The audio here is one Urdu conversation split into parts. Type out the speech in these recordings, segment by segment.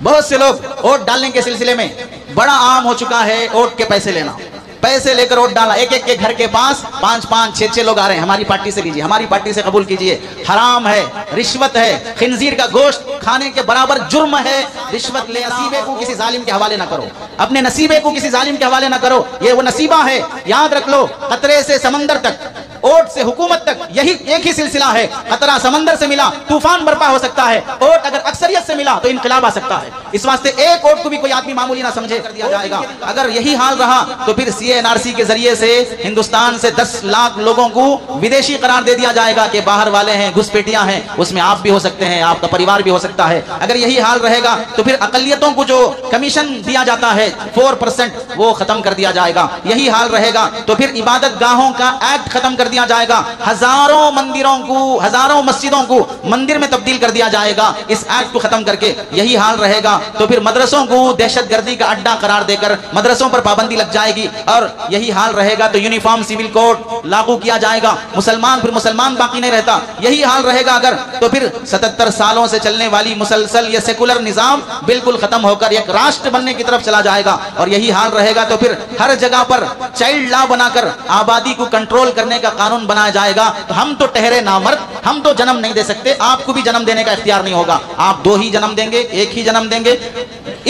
بہت سے لوگ ووٹ ڈالنے کے سلسلے میں بڑا عام ہو چکا ہے ووٹ کے پیسے لینا، پیسے لے کر ووٹ ڈالا، ایک ایک کے گھر کے پاس 5-5 6 لوگ آ رہے ہیں، ہماری پارٹی سے لیجیے، ہماری پارٹی سے قبول کیجیے۔ حرام ہے، رشوت ہے، خنزیر کا گوشت کھانے کے برابر جرم ہے رشوت لے۔ نصیبے کو کسی ظالم کے حوالے نہ کرو، اپنے نصیبے کو کسی ظالم کے حوالے نہ کرو، یہ وہ نصیبہ ہے، یاد رکھ لو۔ قطرے سے سمندر تک، ووٹ سے حکومت تک، یہی ایک ہی سلسلہ ہے۔ قطرہ سمندر سے ملا طوفان برپا ہو سکتا ہے، ووٹ اگر اکثریت سے ملا تو انقلاب آ سکتا ہے۔ اس واسطے ایک ووٹ کو بھی کوئی آدمی معمولی نہ سمجھے، کر دیا جائے گا۔ اگر یہی حال رہا تو پھر CNRC کے ذریعے سے ہندوستان سے 10 لاکھ لوگوں کو ودیشی قرار دے دیا جائے گا کہ باہر والے ہیں، گھسپیٹیاں ہیں، اس میں آپ بھی ہو سکتے ہیں، آپ کا پریوار بھی ہو سکتا ہے۔ اگر یہی حال رہے گا تو پھر اقلیتوں کو جو کمیشن دیا جاتا ہے 4% وہ ختم کر دیا جائے گا۔ یہی حال رہے گا تو پھر عبادت گاہوں کا ایکٹ ختم کر دیا جائے گا، ہزاروں مندروں کو، ہزاروں مسجدوں کو مندر میں تبدیل کر دیا جائے گا اس ایکٹ کو ختم کر کے۔ یہی حال رہے گا تو پھر مدرسوں کو دہشت گردی کا اڈا قرار دے کر مدرسوں پر پابندی لگ جائے گی، اور یہی حال رہے گا تو یونیفارم سول کوڈ لاگو کیا جائے گا، پھر مسلمان باقی نہیں رہتا۔ یہی حال رہے گا اگر تو پھر 77 سالوں سے چلنے والی مسلسل یہ سیکولر نظام بالکل ختم ہو کر ایک راشٹر بننے کی طرف چلا جائے گا۔ اور یہی حال رہے گا تو پھر ہر جگہ پر چائلڈ لا بنا کر آبادی کو کنٹرول کرنے کا قانون بنایا جائے گا۔ تو ہم تو ٹہرے نامرد، ہم تو جنم نہیں دے سکتے، آپ کو بھی جنم دینے کا اختیار نہیں ہوگا، آپ 2 ہی جنم دیں گے، 1 ہی جنم دیں گے۔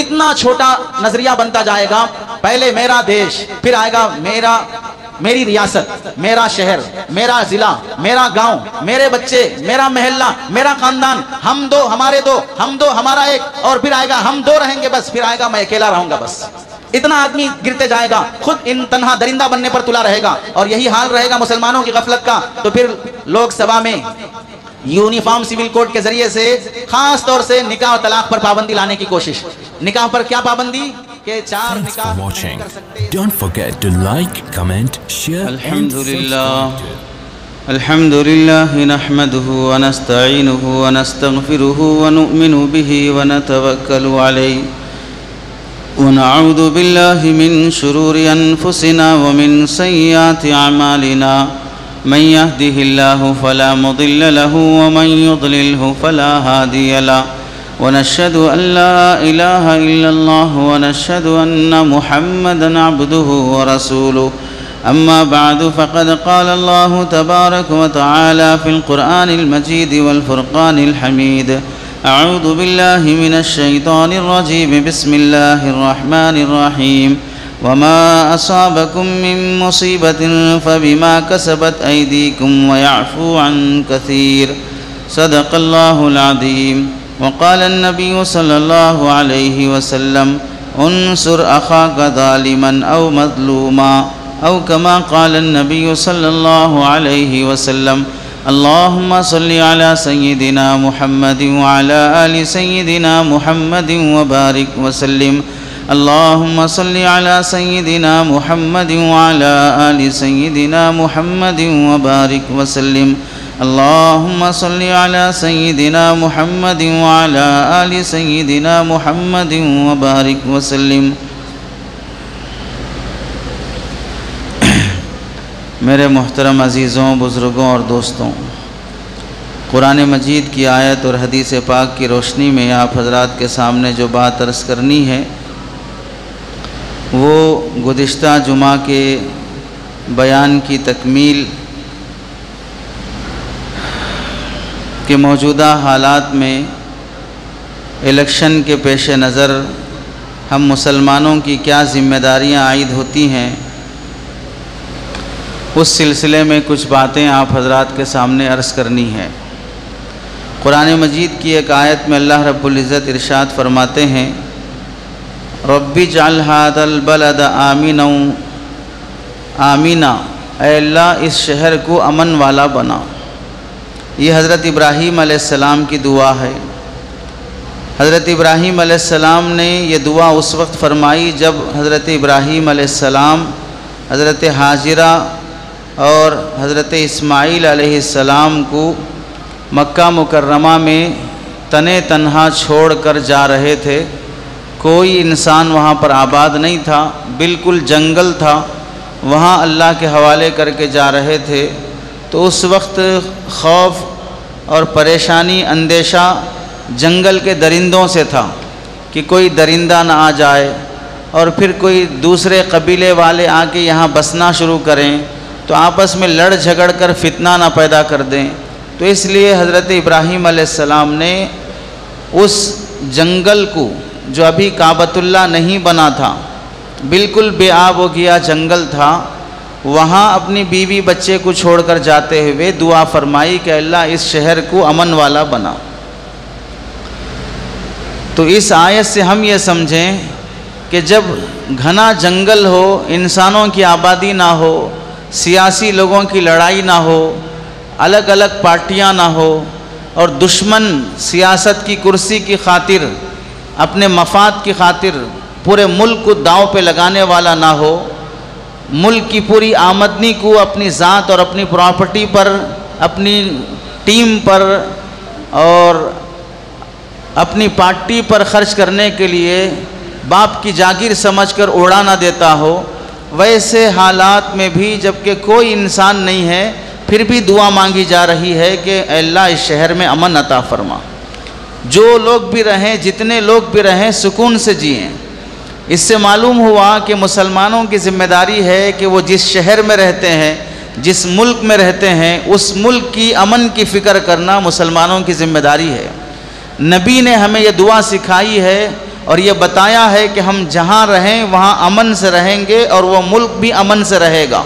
اتنا چھوٹا نظریہ بنتا جائے گا، پہلے میرا دیش، پھر آئے گا میری ریاست، میرا شہر، میرا ضلع، میرا گاؤں، میرے بچے، میرا محلہ، میرا خاندان، ہم 2 ہمارے 2، ہم 2 ہمارا 1، اور پھر آئے گا ہم 2 رہیں گے بس، پھر آئے گا میں اکیلا رہوں گا بس۔ اتنا آدمی گرتے جائے گا، خود ان تنہا درندہ بننے پر تلا رہے گا۔ اور یہی حال رہے گا مسلمانوں کی غفلت کا تو پھر لوک سبھا میں یونیفارم سول کوڈ کے ذریعے سے خاص طور سے نکاح و طلاق پر پابندی لانے کی کوشش۔ نکاح پر کیا پابندی کہ 4 نکاح نہیں کر سکتے۔ Don't forget to like, comment, share الحمد لله نحمده ونستعينه ونستغفره ونؤمن به ونتوكل عليه ونعوذ بالله من شرور أنفسنا ومن سيئات أعمالنا من يهده الله فلا مضل له ومن يضلله فلا هادي له ونشهد أن لا إله إلا الله ونشهد أن محمدًا عبده ورسوله أما بعد فقد قال الله تبارك وتعالى في القرآن المجيد والفرقان الحميد أعوذ بالله من الشيطان الرجيم بسم الله الرحمن الرحيم وما أصابكم من مصيبة فبما كسبت أيديكم ويعفو عن كثير صدق الله العظيم وقال النبي صلى الله عليه وسلم انصر أخاك ظالما أو مظلوما أو كما قال النبي صلى الله عليه وسلم اللهم صل على سيدنا محمد وعلى آل سيدنا محمد وبارك وسلم اللهم صل على سيدنا محمد وعلى آل سيدنا محمد وبارك وسلم اللهم صل على سيدنا محمد وعلى آل سيدنا محمد وبارك وسلم۔ میرے محترم عزیزوں، بزرگوں اور دوستوں، قرآن مجید کی آیت اور حدیث پاک کی روشنی میں آپ حضرات کے سامنے جو بات عرض کرنی ہے وہ گزشتہ جمعہ کے بیان کی تکمیل کہ موجودہ حالات میں الیکشن کے پیش نظر ہم مسلمانوں کی کیا ذمہ داریاں عائد ہوتی ہیں، اس سلسلے میں کچھ باتیں آپ حضرات کے سامنے عرض کرنی ہے۔ قرآن مجید کی ایک آیت میں اللہ رب العزت ارشاد فرماتے ہیں رب اجعل ھذا البلد آمنا، اے اللہ اس شہر کو امن والا بنا۔ یہ حضرت ابراہیم علیہ السلام کی دعا ہے۔ حضرت ابراہیم علیہ السلام نے یہ دعا اس وقت فرمائی جب حضرت ابراہیم علیہ السلام حضرت حاجرہ اور حضرت اسماعیل علیہ السلام کو مکہ مکرمہ میں تنے تنہا چھوڑ کر جا رہے تھے۔ کوئی انسان وہاں پر آباد نہیں تھا، بالکل جنگل تھا، وہاں اللہ کے حوالے کر کے جا رہے تھے۔ تو اس وقت خوف اور پریشانی، اندیشہ جنگل کے درندوں سے تھا کہ کوئی درندہ نہ آ جائے اور پھر کوئی دوسرے قبیلے والے آ کے یہاں بسنا شروع کریں تو آپس میں لڑ جھگڑ کر فتنہ نہ پیدا کر دیں. تو اس لیے حضرت ابراہیم علیہ السلام نے اس جنگل کو جو ابھی کعبۃ اللہ نہیں بنا تھا، بالکل بے آب و گیا جنگل تھا، وہاں اپنی بیوی بچے کو چھوڑ کر جاتے ہوئے دعا فرمائی کہ اللہ اس شہر کو امن والا بنا. تو اس آیت سے ہم یہ سمجھیں کہ جب گھنا جنگل ہو، انسانوں کی آبادی نہ ہو، سیاسی لوگوں کی لڑائی نہ ہو، الگ الگ پارٹیاں نہ ہو، اور دشمن سیاست کی کرسی کی خاطر، اپنے مفاد کی خاطر پورے ملک کو داؤ پہ لگانے والا نہ ہو، ملک کی پوری آمدنی کو اپنی ذات اور اپنی پراپرٹی پر، اپنی ٹیم پر اور اپنی پارٹی پر خرچ کرنے کے لیے باپ کی جاگیر سمجھ کر اڑا نہ دیتا ہو، ویسے حالات میں بھی جب کہ کوئی انسان نہیں ہے پھر بھی دعا مانگی جا رہی ہے کہ اے اللہ اس شہر میں امن عطا فرما. جو لوگ بھی رہیں، جتنے لوگ بھی رہیں، سکون سے جئیں. اس سے معلوم ہوا کہ مسلمانوں کی ذمہ داری ہے کہ وہ جس شہر میں رہتے ہیں، جس ملک میں رہتے ہیں، اس ملک کی امن کی فکر کرنا مسلمانوں کی ذمہ داری ہے. نبی نے ہمیں یہ دعا سکھائی ہے اور یہ بتایا ہے کہ ہم جہاں رہیں وہاں امن سے رہیں گے اور وہ ملک بھی امن سے رہے گا.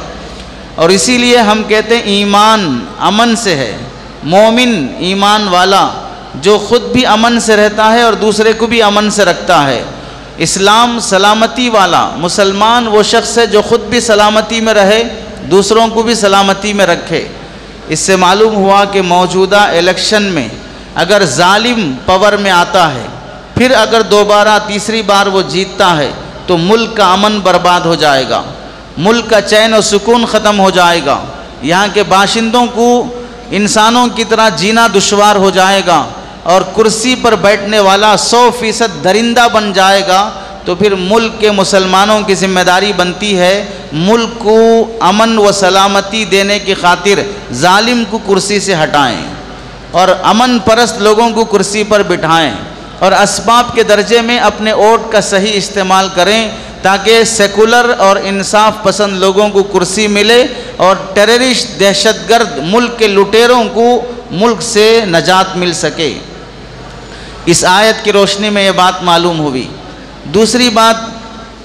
اور اسی لیے ہم کہتے ہیں ایمان امن سے ہے. مومن ایمان والا جو خود بھی امن سے رہتا ہے اور دوسرے کو بھی امن سے رکھتا ہے. اسلام سلامتی والا مسلمان وہ شخص ہے جو خود بھی سلامتی میں رہے، دوسروں کو بھی سلامتی میں رکھے. اس سے معلوم ہوا کہ موجودہ الیکشن میں اگر ظالم پاور میں آتا ہے، پھر اگر دوبارہ تیسری بار وہ جیتتا ہے تو ملک کا امن برباد ہو جائے گا، ملک کا چین و سکون ختم ہو جائے گا، یہاں کے باشندوں کو انسانوں کی طرح جینا دشوار ہو جائے گا اور کرسی پر بیٹھنے والا 100% درندہ بن جائے گا. تو پھر ملک کے مسلمانوں کی ذمہ داری بنتی ہے ملک کو امن و سلامتی دینے کی خاطر ظالم کو کرسی سے ہٹائیں اور امن پرست لوگوں کو کرسی پر بٹھائیں اور اسباب کے درجے میں اپنے ووٹ کا صحیح استعمال کریں تاکہ سیکولر اور انصاف پسند لوگوں کو کرسی ملے اور ٹیررسٹ دہشت گرد ملک کے لٹیروں کو ملک سے نجات مل سکے. اس آیت کی روشنی میں یہ بات معلوم ہوئی.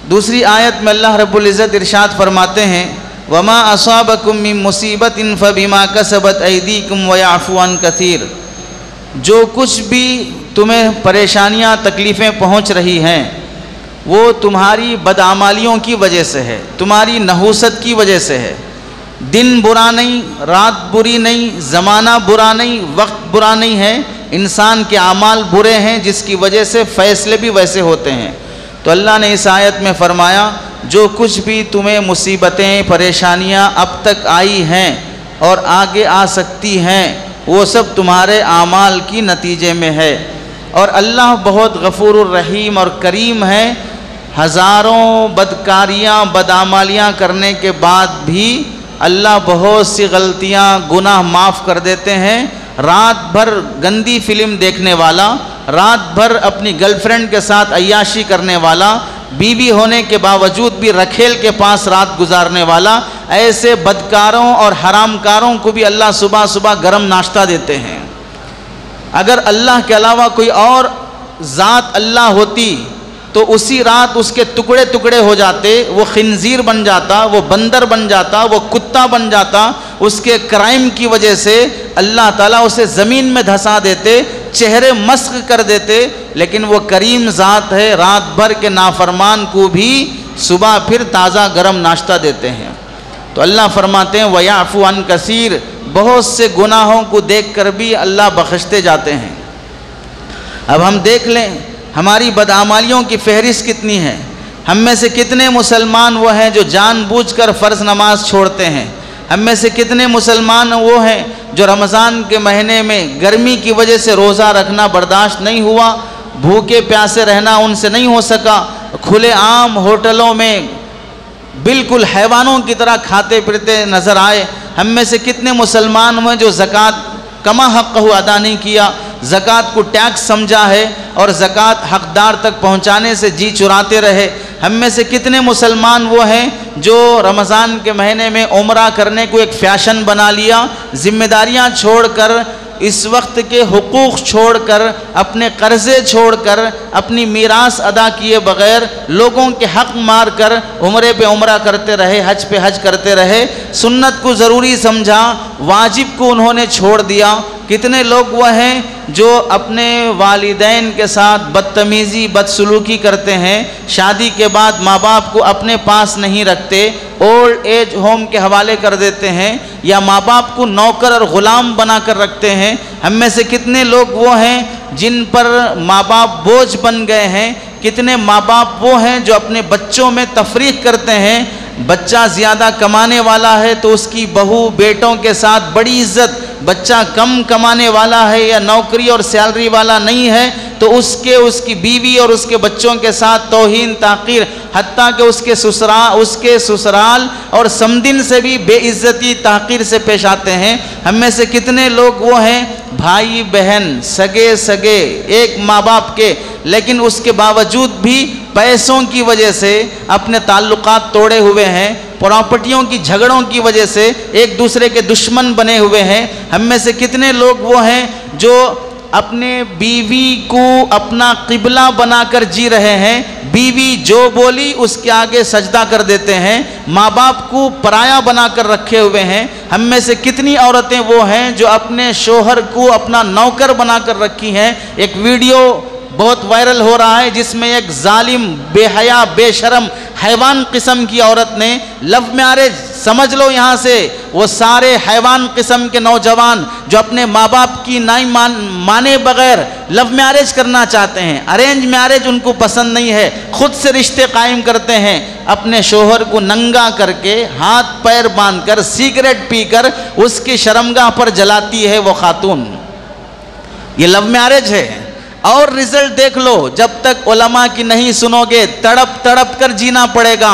دوسری آیت میں اللہ رب العزت ارشاد فرماتے ہیں وَمَا أَصَابَكُم مِّن مُّصِيبَةٍ فَبِمَا كَسَبَتْ أَيْدِيكُمْ وَيَعْفُو عَن كَثِيرٍ. جو کچھ بھی تمہیں پریشانیاں تکلیفیں پہنچ رہی ہیں وہ تمہاری بدعمالیوں کی وجہ سے ہے، تمہاری نحوست کی وجہ سے ہے. دن برا نہیں، رات بری نہیں، زمانہ برا نہیں، وقت برا نہیں ہے، انسان کے اعمال برے ہیں جس کی وجہ سے فیصلے بھی ویسے ہوتے ہیں. تو اللہ نے اس آیت میں فرمایا جو کچھ بھی تمہیں مصیبتیں پریشانیاں اب تک آئی ہیں اور آگے آ سکتی ہیں وہ سب تمہارے اعمال کی نتیجے میں ہے. اور اللہ بہت غفور الرحیم اور کریم ہے. ہزاروں بدکاریاں بدعمالیاں کرنے کے بعد بھی اللہ بہت سی غلطیاں گناہ معاف کر دیتے ہیں. رات بھر گندی فلم دیکھنے والا، رات بھر اپنی گرل فرینڈ کے ساتھ عیاشی کرنے والا، بیوی ہونے کے باوجود بھی رکھیل کے پاس رات گزارنے والا، ایسے بدکاروں اور حرام کاروں کو بھی اللہ صبح صبح گرم ناشتہ دیتے ہیں. اگر اللہ کے علاوہ کوئی اور ذات اللہ ہوتی تو اسی رات اس کے ٹکڑے ٹکڑے ہو جاتے، وہ خنزیر بن جاتا، وہ بندر بن جاتا، وہ کتا بن جاتا. اس کے کرائم کی وجہ سے اللہ تعالیٰ اسے زمین میں دھسا دیتے، چہرے مسخ کر دیتے. لیکن وہ کریم ذات ہے، رات بھر کے نافرمان کو بھی صبح پھر تازہ گرم ناشتہ دیتے ہیں. تو اللہ فرماتے ہیں وَيَعْفُو عَن كَثِيرٍ، بہت سے گناہوں کو دیکھ کر بھی اللہ بخشتے جاتے ہیں. اب ہم دیکھ لیں ہماری بدعمالیوں کی فہرست کتنی ہے. ہم میں سے کتنے مسلمان وہ ہیں جو جان بوجھ کر فرض نماز چھوڑتے ہیں. ہم میں سے کتنے مسلمان وہ ہیں جو رمضان کے مہینے میں گرمی کی وجہ سے روزہ رکھنا برداشت نہیں ہوا، بھوکے پیاسے رہنا ان سے نہیں ہو سکا، کھلے عام ہوٹلوں میں بالکل حیوانوں کی طرح کھاتے پھرتے نظر آئے. ہم میں سے کتنے مسلمان ہوئے جو زکوٰۃ کما حق ادا نہیں کیا، زکوٰۃ کو ٹیکس سمجھا ہے اور زکوٰۃ حقدار تک پہنچانے سے جی چراتے رہے۔ ہم میں سے کتنے مسلمان وہ ہیں جو رمضان کے مہینے میں عمرہ کرنے کو ایک فیشن بنا لیا، ذمہ داریاں چھوڑ کر، اس وقت کے حقوق چھوڑ کر، اپنے قرضے چھوڑ کر، اپنی میراث ادا کیے بغیر لوگوں کے حق مار کر عمرے پہ عمرہ کرتے رہے، حج پہ حج کرتے رہے، سنت کو ضروری سمجھا، واجب کو انہوں نے چھوڑ دیا۔ کتنے لوگ وہ ہیں جو اپنے والدین کے ساتھ بدتمیزی بدسلوکی کرتے ہیں، شادی کے بعد ماں باپ کو اپنے پاس نہیں رکھتے، اولڈ ایج ہوم کے حوالے کر دیتے ہیں، یا ماں باپ کو نوکر اور غلام بنا کر رکھتے ہیں۔ ہم میں سے کتنے لوگ وہ ہیں جن پر ماں باپ بوجھ بن گئے ہیں، کتنے ماں باپ وہ ہیں جو اپنے بچوں میں تفریق کرتے ہیں، بچہ زیادہ کمانے والا ہے تو اس کی بہو بیٹوں کے ساتھ بڑی عزت، بچہ کم کمانے والا ہے یا نوکری اور سیلری والا نہیں ہے تو اس کی بیوی اور اس کے بچوں کے ساتھ توہین تحقیر، حتیٰ کہ اس کے سسرال اور سمدن سے بھی بے عزتی تحقیر سے پیش آتے ہیں۔ ہم میں سے کتنے لوگ وہ ہیں بھائی بہن سگے ایک ماں باپ کے، لیکن اس کے باوجود بھی پیسوں کی وجہ سے اپنے تعلقات توڑے ہوئے ہیں، پراپرٹیوں کی جھگڑوں کی وجہ سے ایک دوسرے کے دشمن بنے ہوئے ہیں۔ ہم میں سے کتنے لوگ وہ ہیں جو اپنے بیوی کو اپنا قبلہ بنا کر جی رہے ہیں، بیوی جو بولی اس کے آگے سجدہ کر دیتے ہیں، ماں باپ کو پرایا بنا کر رکھے ہوئے ہیں۔ ہم میں سے کتنی عورتیں وہ ہیں جو اپنے شوہر کو اپنا نوکر بنا کر رکھی ہیں۔ ایک ویڈیو بہت وائرل ہو رہا ہے جس میں ایک ظالم بے حیا بے شرم حیوان قسم کی عورت نے لو میرج، سمجھ لو یہاں سے وہ سارے حیوان قسم کے نوجوان جو اپنے ماں باپ کی نہیں مانے بغیر لو میرج کرنا چاہتے ہیں، ارینج میرج ان کو پسند نہیں ہے، خود سے رشتے قائم کرتے ہیں، اپنے شوہر کو ننگا کر کے ہاتھ پیر باندھ کر سگریٹ پی کر اس کی شرمگاہ پر جلاتی ہے وہ خاتون۔ یہ لو میرج ہے۔ اور رزلٹ دیکھ لو، جب تک علماء کی نہیں سنو گے تڑپ کر جینا پڑے گا۔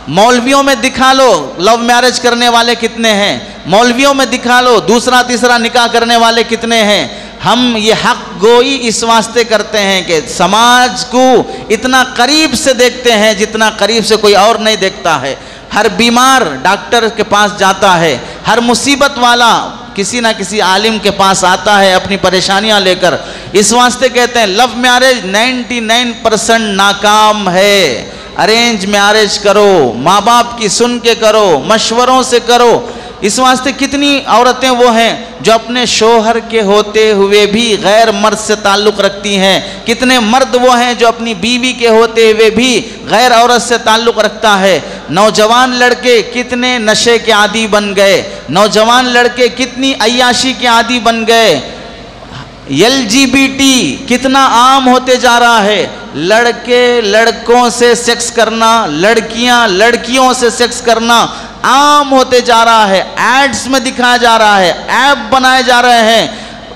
مولویوں میں دکھا لو لو میرج کرنے والے کتنے ہیں، مولویوں میں دکھا لو دوسرا تیسرا نکاح کرنے والے کتنے ہیں۔ ہم یہ حق گوئی اس واسطے کرتے ہیں کہ سماج کو اتنا قریب سے دیکھتے ہیں جتنا قریب سے کوئی اور نہیں دیکھتا ہے۔ ہر بیمار ڈاکٹر کے پاس جاتا ہے، ہر مصیبت والا کسی نہ کسی عالم کے پاس آتا ہے اپنی پریشانیاں لے کر۔ اس واسطے کہتے ہیں لو میرج 99% ناکام ہے، ارینج میرج کرو، ماں باپ کی سن کے کرو، مشوروں سے کرو۔ اس واسطے کتنی عورتیں وہ ہیں جو اپنے شوہر کے ہوتے ہوئے بھی غیر مرد سے تعلق رکھتی ہیں، کتنے مرد وہ ہیں جو اپنی بیوی کے ہوتے ہوئے بھی غیر عورت سے تعلق رکھتا ہے۔ نوجوان لڑکے کتنے نشے کے عادی بن گئے، نوجوان لڑکے کتنی عیاشی کے عادی بن گئے، LGBT کتنا عام ہوتے جا رہا ہے، لڑکے لڑکوں سے سیکس کرنا، لڑکیاں لڑکیوں سے سیکس کرنا عام ہوتے جا رہا ہے، ایڈز میں دکھایا جا رہا ہے، ایپ بنائے جا رہے ہیں،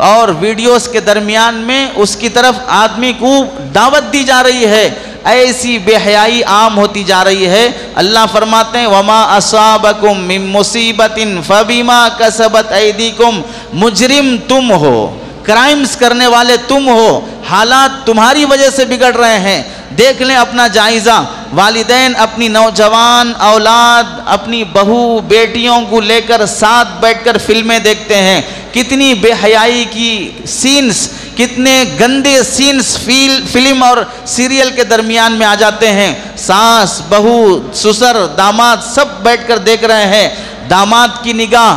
اور ویڈیوز کے درمیان میں اس کی طرف آدمی کو دعوت دی جا رہی ہے۔ ایسی بے حیائی عام ہوتی جا رہی ہے۔ اللہ فرماتے ہیں وَمَا أَصَابَكُم مِّن مُّصِيبَةٍ فَبِمَا كَسَبَتْ أَيْدِيكُمْ، مجرم تم ہو، کرائمز کرنے والے تم ہو، حالات تمہاری وجہ سے بگڑ رہے ہیں۔ دیکھ لیں اپنا جائزہ، والدین اپنی نوجوان اولاد اپنی بہو بیٹیوں کو لے کر ساتھ بیٹھ کر فلمیں دیکھتے ہیں، کتنی بے حیائی کی سینز، کتنے گندے سینز فلم اور سیریل کے درمیان میں آ جاتے ہیں۔ ساس بہو سسر داماد سب بیٹھ کر دیکھ رہے ہیں، داماد کی نگاہ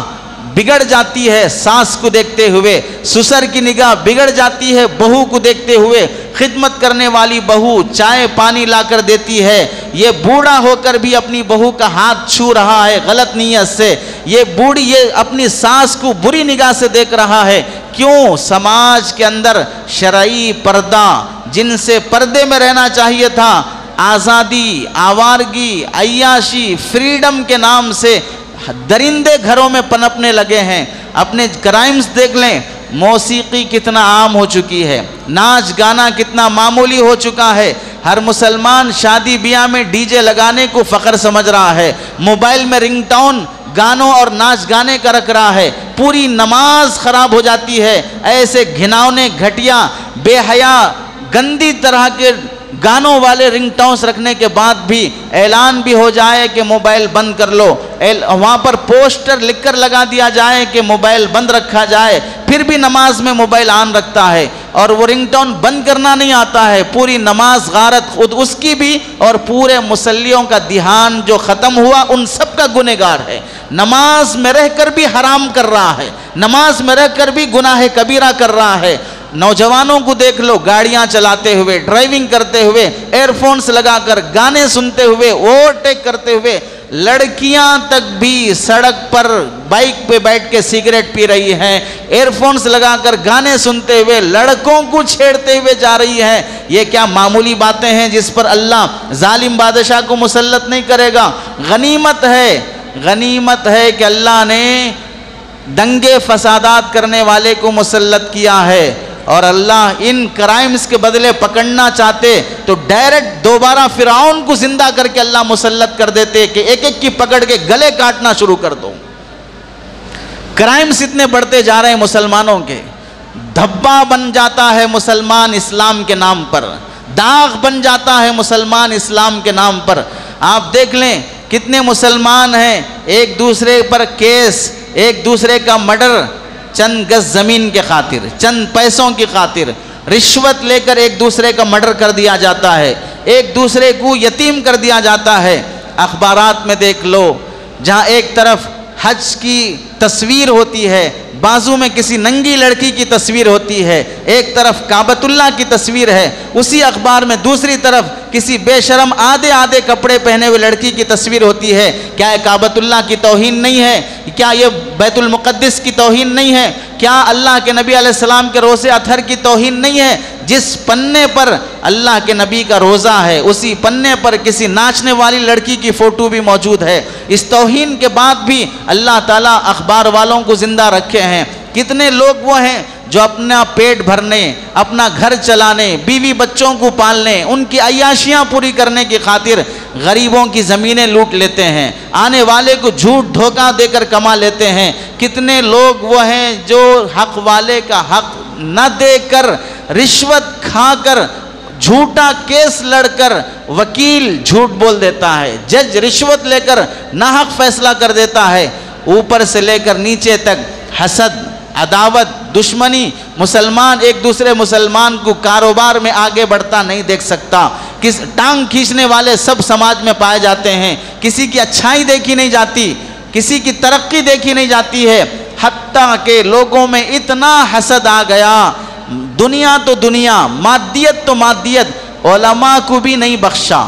بگڑ جاتی ہے ساس کو دیکھتے ہوئے، سسر کی نگاہ بگڑ جاتی ہے بہو کو دیکھتے ہوئے، خدمت کرنے والی بہو چائے پانی لا کر دیتی ہے، یہ بوڑھا ہو کر بھی اپنی بہو کا ہاتھ چھو رہا ہے غلط نیت سے، یہ بوڑھی یہ اپنی ساس کو بری نگاہ سے دیکھ رہا ہے۔ کیوں؟ سماج کے اندر شرعی پردہ، جن سے پردے میں رہنا چاہیے تھا، آزادی، آوارگی، عیاشی، فریڈم کے نام سے درندے گھروں میں پنپنے لگے ہیں۔ اپنے کرائمز دیکھ لیں، موسیقی کتنا عام ہو چکی ہے، ناچ گانا کتنا معمولی ہو چکا ہے، ہر مسلمان شادی بیاہ میں ڈی جے لگانے کو فخر سمجھ رہا ہے، موبائل میں رنگ ٹون گانوں اور ناچ گانے کا رکھ رہا ہے، پوری نماز خراب ہو جاتی ہے۔ ایسے گھناؤنے، گھٹیا، بے حیا، گندی طرح کے گانوں والے رنگ ٹونز رکھنے کے بعد بھی اعلان بھی ہو جائے کہ موبائل بند کر لو، وہاں پر پوسٹر لکھ کر لگا دیا جائے کہ موبائل بند رکھا جائے، پھر بھی نماز میں موبائل آن رکھتا ہے اور وہ رنگ ٹون بند کرنا نہیں آتا ہے، پوری نماز غارت خود اس کی بھی اور پورے مصلیوں کا دھیان جو ختم ہوا ان سب کا گنہگار ہے۔ نماز میں رہ کر بھی حرام کر رہا ہے، نماز میں رہ کر بھی گناہ کبیرہ کر رہا ہے۔ نوجوانوں کو دیکھ لو، گاڑیاں چلاتے ہوئے، ڈرائیونگ کرتے ہوئے، ایئر فونس لگا کر گانے سنتے ہوئے، اوورٹیک کرتے ہوئے، لڑکیاں تک بھی سڑک پر بائک پہ بیٹھ کے سگریٹ پی رہی ہیں، ایئر فونس لگا کر گانے سنتے ہوئے لڑکوں کو چھیڑتے ہوئے جا رہی ہیں۔ یہ کیا معمولی باتیں ہیں جس پر اللہ ظالم بادشاہ کو مسلط نہیں کرے گا؟ غنیمت ہے کہ اللہ نے دنگے فسادات کرنے والے کو مسلط کیا ہے، اور اللہ ان کرائمز کے بدلے پکڑنا چاہتے تو ڈائریکٹ دوبارہ فرعون کو زندہ کر کے اللہ مسلط کر دیتے کہ ایک ایک کی پکڑ کے گلے کاٹنا شروع کر دو۔ کرائمز اتنے بڑھتے جا رہے ہیں مسلمانوں کے، دھبا بن جاتا ہے مسلمان اسلام کے نام پر، داغ بن جاتا ہے مسلمان اسلام کے نام پر۔ آپ دیکھ لیں کتنے مسلمان ہیں ایک دوسرے پر کیس، ایک دوسرے کا مرڈر، چند گز زمین کے خاطر، چند پیسوں کی خاطر رشوت لے کر ایک دوسرے کا مرڈر کر دیا جاتا ہے، ایک دوسرے کو یتیم کر دیا جاتا ہے۔ اخبارات میں دیکھ لو، جہاں ایک طرف حج کی تصویر ہوتی ہے، بازو میں کسی ننگی لڑکی کی تصویر ہوتی ہے، ایک طرف کعبۃ اللہ کی تصویر ہے، اسی اخبار میں دوسری طرف کسی بے شرم آدھے کپڑے پہنے ہوئے لڑکی کی تصویر ہوتی ہے۔ کیا یہ کعبۃ اللہ کی توہین نہیں ہے؟ کیا یہ بیت المقدس کی توہین نہیں ہے؟ کیا اللہ کے نبی علیہ السلام کے روزے اطہر کی توہین نہیں ہے؟ جس پنے پر اللہ کے نبی کا روزہ ہے اسی پنے پر کسی ناچنے والی لڑکی کی فوٹو بھی موجود ہے۔ اس توہین کے بعد بھی اللہ تعالیٰ اخبار والوں کو زندہ رکھے ہیں۔ کتنے لوگ وہ ہیں جو اپنا پیٹ بھرنے، اپنا گھر چلانے، بیوی بچوں کو پالنے، ان کی عیاشیاں پوری کرنے کی خاطر غریبوں کی زمینیں لوٹ لیتے ہیں، آنے والے کو جھوٹ دھوکہ دے کر کما لیتے ہیں۔ کتنے لوگ وہ ہیں جو حق والے کا حق نہ دے کر، رشوت کھا کر، جھوٹا کیس لڑ کر وکیل جھوٹ بول دیتا ہے، جج رشوت لے کر ناحق فیصلہ کر دیتا ہے، اوپر سے لے کر نیچے تک حسد، عداوت، دشمنی۔ مسلمان ایک دوسرے مسلمان کو کاروبار میں آگے بڑھتا نہیں دیکھ سکتا، ٹانگ کھینچنے والے سب سماج میں پائے جاتے ہیں، کسی کی اچھائی دیکھی نہیں جاتی، کسی کی ترقی دیکھی نہیں جاتی ہے، حتیٰ کہ لوگوں میں اتنا حسد آ گیا، دنیا تو دنیا، مادیت تو مادیت، علماء کو بھی نہیں بخشا،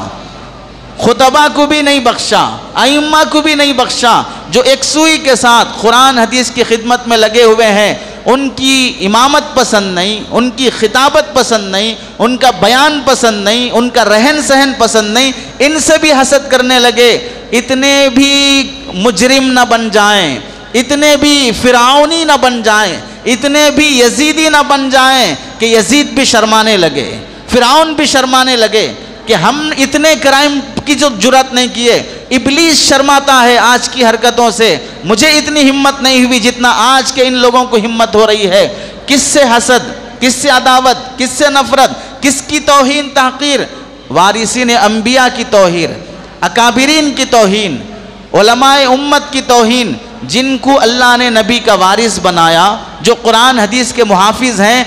خطبہ کو بھی نہیں بخشا، ائمہ کو بھی نہیں بخشا، جو یکسوئی کے ساتھ قرآن حدیث کی خدمت میں لگے ہوئے ہیں۔ ان کی امامت پسند نہیں، ان کی خطابت پسند نہیں، ان کا بیان پسند نہیں، ان کا رہن سہن پسند نہیں، ان سے بھی حسد کرنے لگے۔ اتنے بھی مجرم نہ بن جائیں، اتنے بھی فرعونی نہ بن جائیں، اتنے بھی یزیدی نہ بن جائیں کہ یزید بھی شرمانے لگے، فرعون بھی شرمانے لگے کہ ہم اتنے کرائم کی جو جرات نہیں کیے۔ ابلیس شرماتا ہے آج کی حرکتوں سے، مجھے اتنی ہمت نہیں ہوئی جتنا آج کے ان لوگوں کو ہمت ہو رہی ہے۔ کس سے حسد، کس سے عداوت، کس سے نفرت، کس کی توہین تحقیر؟ وارثین انبیاء کی توہین، اکابرین کی توہین، علماء امت کی توہین، جن کو اللہ نے نبی کا وارث بنایا، جو قرآن حدیث کے محافظ ہیں،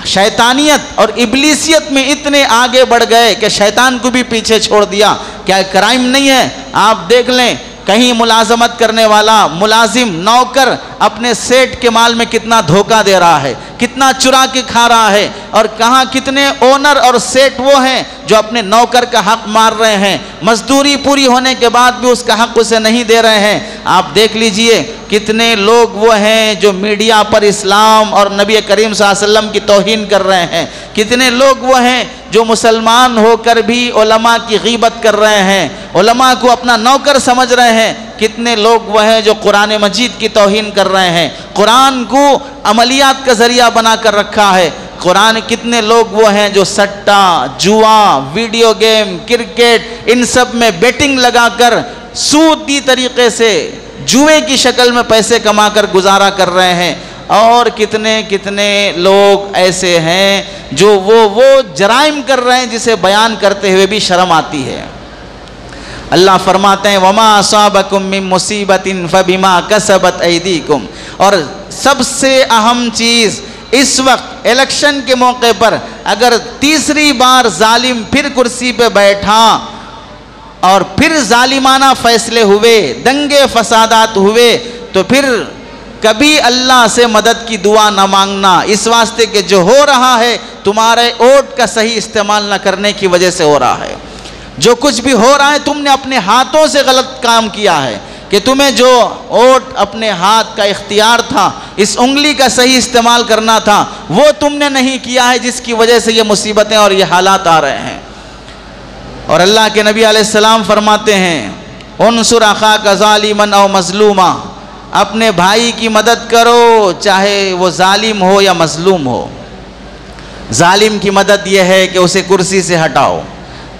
شیطانیت اور ابلیسیت میں اتنے آگے بڑھ گئے کہ شیطان کو بھی پیچھے چھوڑ دیا۔ کیا کرائم نہیں ہے؟ آپ دیکھ لیں، کہیں ملازمت کرنے والا ملازم، نوکر اپنے سیٹ کے مال میں کتنا دھوکہ دے رہا ہے، کتنا چرا کے کھا رہا ہے، اور کہاں کتنے اونر اور سیٹ وہ ہیں جو اپنے نوکر کا حق مار رہے ہیں، مزدوری پوری ہونے کے بعد بھی اس کا حق اسے نہیں دے رہے ہیں۔ آپ دیکھ لیجئے کتنے لوگ وہ ہیں جو میڈیا پر اسلام اور نبی کریم صلی اللہ علیہ وسلم کی توہین کر رہے ہیں، کتنے لوگ وہ ہیں جو مسلمان ہو کر بھی علماء کی غیبت کر رہے ہیں، علماء کو اپنا نوکر سمجھ رہے ہیں، کتنے لوگ وہ ہیں جو قرآن مجید کی توہین کر رہے ہیں، قرآن کو عملیات کا ذریعہ بنا کر رکھا ہے۔ قرآن کتنے لوگ وہ ہیں جو سٹا، جوا، ویڈیو گیم، کرکٹ، ان سب میں بیٹنگ لگا کر سودی طریقے سے جوئے کی شکل میں پیسے کما کر گزارا کر رہے ہیں، اور کتنے کتنے لوگ ایسے ہیں جو وہ جرائم کر رہے ہیں جسے بیان کرتے ہوئے بھی شرم آتی ہے۔ اللہ فرماتے ہیں وَمَا أَصَابَكُم مِّن مُّصِيبَةٍ فَبِمَا كَسَبَتْ أَيْدِيكُمْ، اور سب سے اہم چیز اس وقت الیکشن کے موقع پر اگر تیسری بار ظالم پھر کرسی پہ بیٹھا اور پھر ظالمانہ فیصلے ہوئے، دنگے فسادات ہوئے، تو پھر کبھی اللہ سے مدد کی دعا نہ مانگنا، اس واسطے کہ جو ہو رہا ہے تمہارے ووٹ کا صحیح استعمال نہ کرنے کی وجہ سے ہو رہا ہے۔ جو کچھ بھی ہو رہا ہے تم نے اپنے ہاتھوں سے غلط کام کیا ہے، کہ تمہیں جو ووٹ اپنے ہاتھ کا اختیار تھا، اس انگلی کا صحیح استعمال کرنا تھا، وہ تم نے نہیں کیا ہے، جس کی وجہ سے یہ مصیبتیں اور یہ حالات آ رہے ہیں۔ اور اللہ کے نبی علیہ السلام فرماتے ہیں انصر اخاک ظالما او مظلوما، اپنے بھائی کی مدد کرو چاہے وہ ظالم ہو یا مظلوم ہو۔ ظالم کی مدد یہ ہے کہ اسے کرسی سے ہٹاؤ،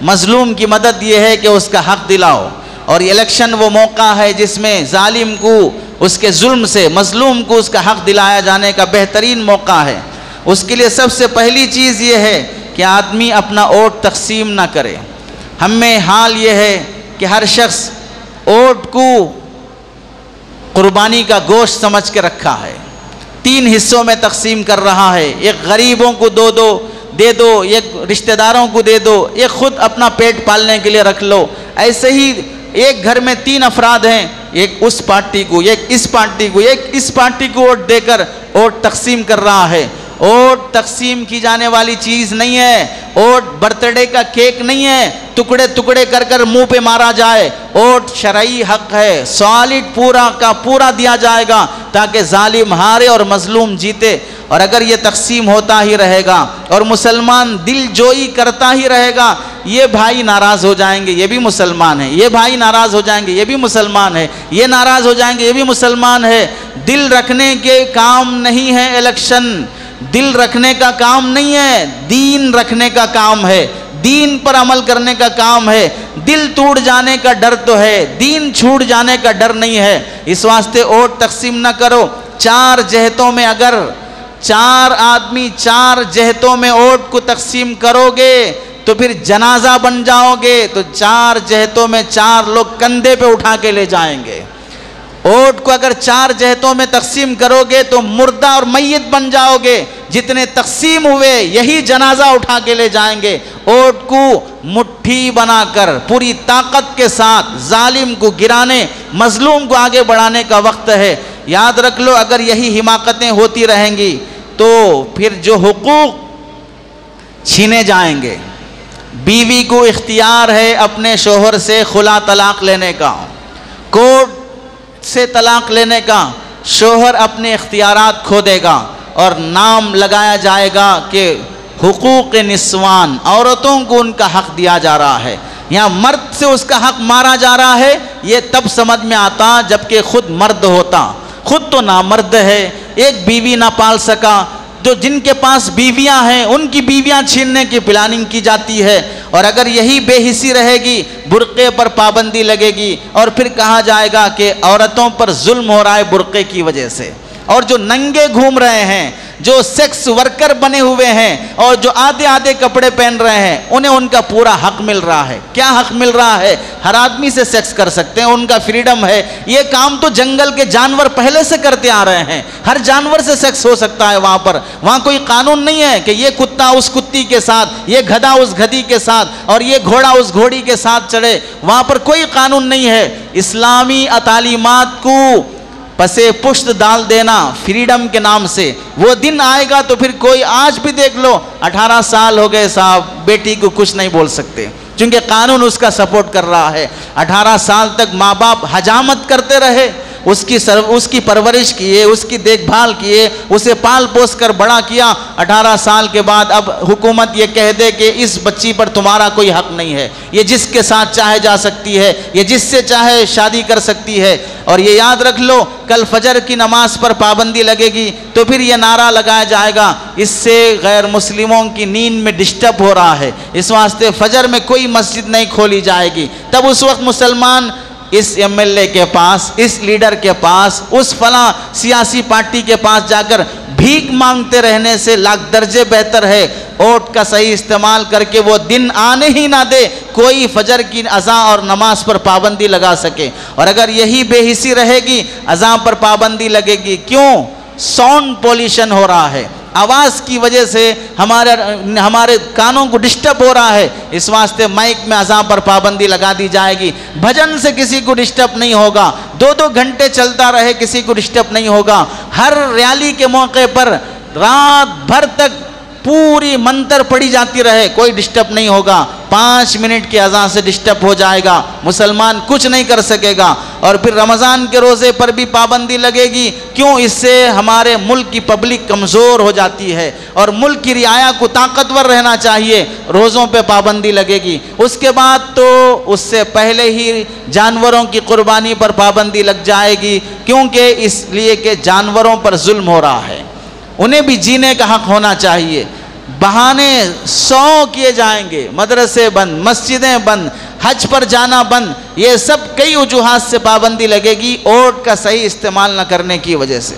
مظلوم کی مدد یہ ہے کہ اس کا حق دلاؤ، اور یہ الیکشن وہ موقع ہے جس میں ظالم کو اس کے ظلم سے، مظلوم کو اس کا حق دلایا جانے کا بہترین موقع ہے۔ اس کے لیے سب سے پہلی چیز یہ ہے کہ آدمی اپنا ووٹ تقسیم نہ کرے۔ ہم میں حال یہ ہے کہ ہر شخص ووٹ کو قربانی کا گوشت سمجھ کے رکھا ہے، 3 حصوں میں تقسیم کر رہا ہے، ایک غریبوں کو دے دو، ایک رشتہ داروں کو دے دو، ایک خود اپنا پیٹ پالنے کے لیے رکھ لو۔ ایسے ہی ایک گھر میں 3 افراد ہیں، ایک اس پارٹی کو، ایک اس پارٹی کو، ایک اس پارٹی کو ووٹ دے کر ووٹ تقسیم کر رہا ہے۔ ووٹ تقسیم کی جانے والی چیز نہیں ہے، ووٹ برتھ ڈے کا کیک نہیں ہے ٹکڑے ٹکڑے کر کر منہ پہ مارا جائے۔ ووٹ شرعی حق ہے، سالڈ پورا کا پورا دیا جائے گا تاکہ ظالم ہارے اور مظلوم جیتے۔ اور اگر یہ تقسیم ہوتا ہی رہے گا اور مسلمان دل جوئی کرتا ہی رہے گا، یہ بھائی ناراض ہو جائیں گے یہ بھی مسلمان ہے، یہ بھائی ناراض ہو جائیں گے یہ بھی مسلمان ہے، یہ ناراض ہو جائیں گے یہ بھی مسلمان ہے۔ دل رکھنے کے کام نہیں ہے الیکشن، دل رکھنے کا کام نہیں ہے، دین رکھنے کا کام ہے، دین پر عمل کرنے کا کام ہے۔ دل ٹوٹ جانے کا ڈر تو ہے، دین چھوٹ جانے کا ڈر نہیں ہے۔ اس واسطے ووٹ تقسیم نہ کرو۔ 4 جہتوں میں اگر 4 آدمی 4 جہتوں میں ووٹ کو تقسیم کرو گے تو پھر جنازہ بن جاؤ گے، تو 4 جہتوں میں 4 لوگ کندھے پہ اٹھا کے لے جائیں گے۔ ووٹ کو اگر 4 جہتوں میں تقسیم کرو گے تو مردہ اور میت بن جاؤ گے، جتنے تقسیم ہوئے یہی جنازہ اٹھا کے لے جائیں گے۔ ووٹ کو مٹھی بنا کر پوری طاقت کے ساتھ ظالم کو گرانے، مظلوم کو آگے بڑھانے کا وقت ہے۔ یاد رکھ لو اگر یہی حماقتیں ہوتی رہیں گی تو پھر جو حقوق چھینے جائیں گے۔ بیوی کو اختیار ہے اپنے شوہر سے خلا طلاق لینے کا، کورٹ سے طلاق لینے کا، شوہر اپنے اختیارات کھو دے گا اور نام لگایا جائے گا کہ حقوق نسوان، عورتوں کو ان کا حق دیا جا رہا ہے۔ یہاں مرد سے اس کا حق مارا جا رہا ہے، یہ تب سمجھ میں آتا جبکہ خود مرد ہوتا۔ خود تو نامرد ہے، ایک بیوی نہ پال سکا، جو جن کے پاس بیویاں ہیں ان کی بیویاں چھیننے کی پلاننگ کی جاتی ہے۔ اور اگر یہی بے حسی رہے گی، برقعے پر پابندی لگے گی اور پھر کہا جائے گا کہ عورتوں پر ظلم ہو رہا ہے برقعے کی وجہ سے، اور جو ننگے گھوم رہے ہیں، جو سیکس ورکر بنے ہوئے ہیں اور جو آدھے آدھے کپڑے پہن رہے ہیں، انہیں ان کا پورا حق مل رہا ہے۔ کیا حق مل رہا ہے؟ ہر آدمی سے سیکس کر سکتے ہیں، ان کا فریڈم ہے۔ یہ کام تو جنگل کے جانور پہلے سے کرتے آ رہے ہیں، ہر جانور سے سیکس ہو سکتا ہے وہاں پر۔ وہاں کوئی قانون نہیں ہے کہ یہ کتا اس کتی کے ساتھ، یہ گدھا اس گدھی کے ساتھ اور یہ گھوڑا اس گھوڑی کے ساتھ چڑھے، وہاں پر کوئی قانون نہیں ہے۔ اسلامی تعلیمات کو پسے پشت ڈال دینا فریڈم کے نام سے، وہ دن آئے گا تو پھر کوئی، آج بھی دیکھ لو 18 سال ہو گئے صاحب، بیٹی کو کچھ نہیں بول سکتے چونکہ قانون اس کا سپورٹ کر رہا ہے۔ 18 سال تک ماں باپ حجامت کرتے رہے، اس کی پرورش کیے، اس کی دیکھ بھال کیے، اسے پال پوس کر بڑا کیا۔ 18 سال کے بعد اب حکومت یہ کہہ دے کہ اس بچی پر تمہارا کوئی حق نہیں ہے، یہ جس کے ساتھ چاہے جا سکتی ہے، یہ جس سے چاہے شادی کر سکتی ہے۔ اور یہ یاد رکھ لو کل فجر کی نماز پر پابندی لگے گی تو پھر یہ نعرہ لگایا جائے گا اس سے غیر مسلموں کی نیند میں ڈسٹرب ہو رہا ہے، اس واسطے فجر میں کوئی مسجد نہیں کھولی جائے گی۔ تب اس وقت مسلمان اس MLA کے پاس، اس لیڈر کے پاس، اس فلاں سیاسی پارٹی کے پاس جا کر بھیک مانگتے رہنے سے لاکھ درجے بہتر ہے ووٹ کا صحیح استعمال کر کے وہ دن آنے ہی نہ دے کوئی فجر کی اذان اور نماز پر پابندی لگا سکے. اور اگر یہی بے حسی رہے گی، اذان پر پابندی لگے گی. کیوں؟ ساؤنڈ پولیشن ہو رہا ہے، آواز کی وجہ سے ہمارے کانوں کو ڈسٹرب ہو رہا ہے. اس واسطے مائک میں اذان پر پابندی لگا دی جائے گی. بھجن سے کسی کو ڈسٹرب نہیں ہوگا، 2 گھنٹے چلتا رہے کسی کو ڈسٹرب نہیں ہوگا. ہر ریلی کے موقع پر رات بھر تک پوری منتر پڑھی جاتی رہے، کوئی ڈسٹرب نہیں ہوگا. 5 منٹ کی اذان سے ڈسٹرب ہو جائے گا، مسلمان کچھ نہیں کر سکے گا. اور پھر رمضان کے روزے پر بھی پابندی لگے گی. کیوں؟ اس سے ہمارے ملک کی پبلک کمزور ہو جاتی ہے اور ملک کی رعایا کو طاقتور رہنا چاہیے. روزوں پہ پابندی لگے گی. اس کے بعد تو اس سے پہلے ہی جانوروں کی قربانی پر پابندی لگ جائے گی، کیونکہ اس لیے کہ جانوروں پر ظلم ہو رہا ہے، انہیں بھی جینے کا حق ہونا چاہیے. بہانے 100 کیے جائیں گے، مدرسے بند، مسجدیں بند، حج پر جانا بند، یہ سب کئی وجوہات سے پابندی لگے گی ووٹ کا صحیح استعمال نہ کرنے کی وجہ سے.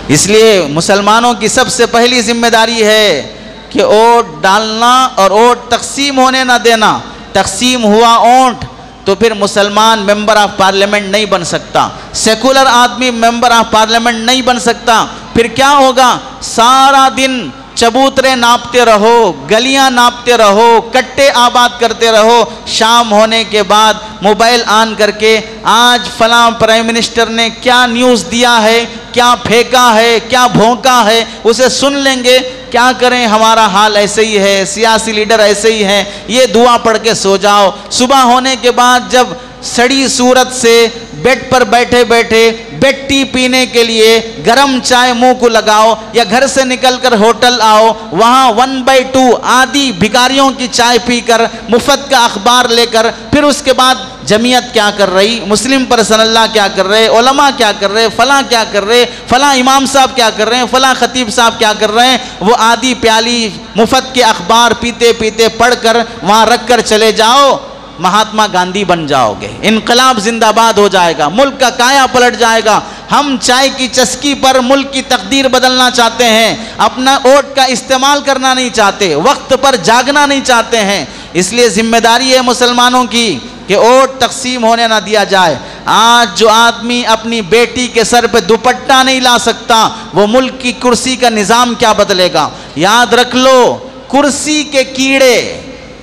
اس لیے مسلمانوں کی سب سے پہلی ذمہ داری ہے کہ ووٹ ڈالنا اور ووٹ تقسیم ہونے نہ دینا. تقسیم ہوا ووٹ تو پھر مسلمان ممبر آف پارلیمنٹ نہیں بن سکتا، سیکولر آدمی ممبر آف پارلیمنٹ نہیں بن سکتا. پھر کیا ہوگا؟ سارا دن چبوترے ناپتے رہو، گلیاں ناپتے رہو، کٹے آباد کرتے رہو. شام ہونے کے بعد موبائل آن کر کے آج فلاں پرائم منسٹر نے کیا نیوز دیا ہے، کیا پھینکا ہے، کیا بھونکا ہے، اسے سن لیں گے. کیا کریں، ہمارا حال ایسے ہی ہے، سیاسی لیڈر ایسے ہی ہیں. یہ دعا پڑھ کے سو جاؤ. صبح ہونے کے بعد جب سڑی صورت سے بیڈ پر بیٹھے بیٹھے بیڈ ٹی پینے کے لیے گرم چائے منہ کو لگاؤ، یا گھر سے نکل کر ہوٹل آؤ، وہاں 1/2 آدھی بھکاریوں کی چائے پی کر مفت کا اخبار لے کر، پھر اس کے بعد جمعیت کیا کر رہی، مسلم پرسن اللہ کیا کر رہے، علماء کیا کر رہے، فلاں کیا کر رہے، فلاں امام صاحب کیا کر رہے ہیں، فلاں خطیب صاحب کیا کر رہے ہیں، وہ آدھی پیالی مفت کے اخبار پیتے پیتے پڑھ کر وہاں رکھ کر چلے جاؤ. مہاتما گاندھی بن جاؤ گے، انقلاب زندہ باد ہو جائے گا، ملک کا کایا پلٹ جائے گا. ہم چائے کی چسکی پر ملک کی تقدیر بدلنا چاہتے ہیں، اپنا ووٹ کا استعمال کرنا نہیں چاہتے، وقت پر جاگنا نہیں چاہتے ہیں. اس لیے ذمہ داری ہے مسلمانوں کی کہ ووٹ تقسیم ہونے نہ دیا جائے. آج جو آدمی اپنی بیٹی کے سر پہ دوپٹہ نہیں لا سکتا، وہ ملک کی کرسی کا نظام کیا بدلے گا؟ یاد رکھ لو، کرسی کے کیڑے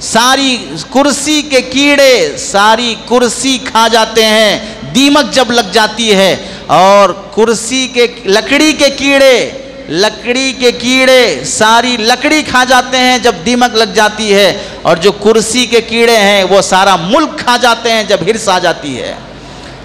ساری کرسی کھا جاتے ہیں دیمک جب لگ جاتی ہے. اور کرسی کے لکڑی کے کیڑے ساری لکڑی کھا جاتے ہیں جب دیمک لگ جاتی ہے. اور جو کرسی کے کیڑے ہیں وہ سارا ملک کھا جاتے ہیں جب ہرس آ جاتی ہے،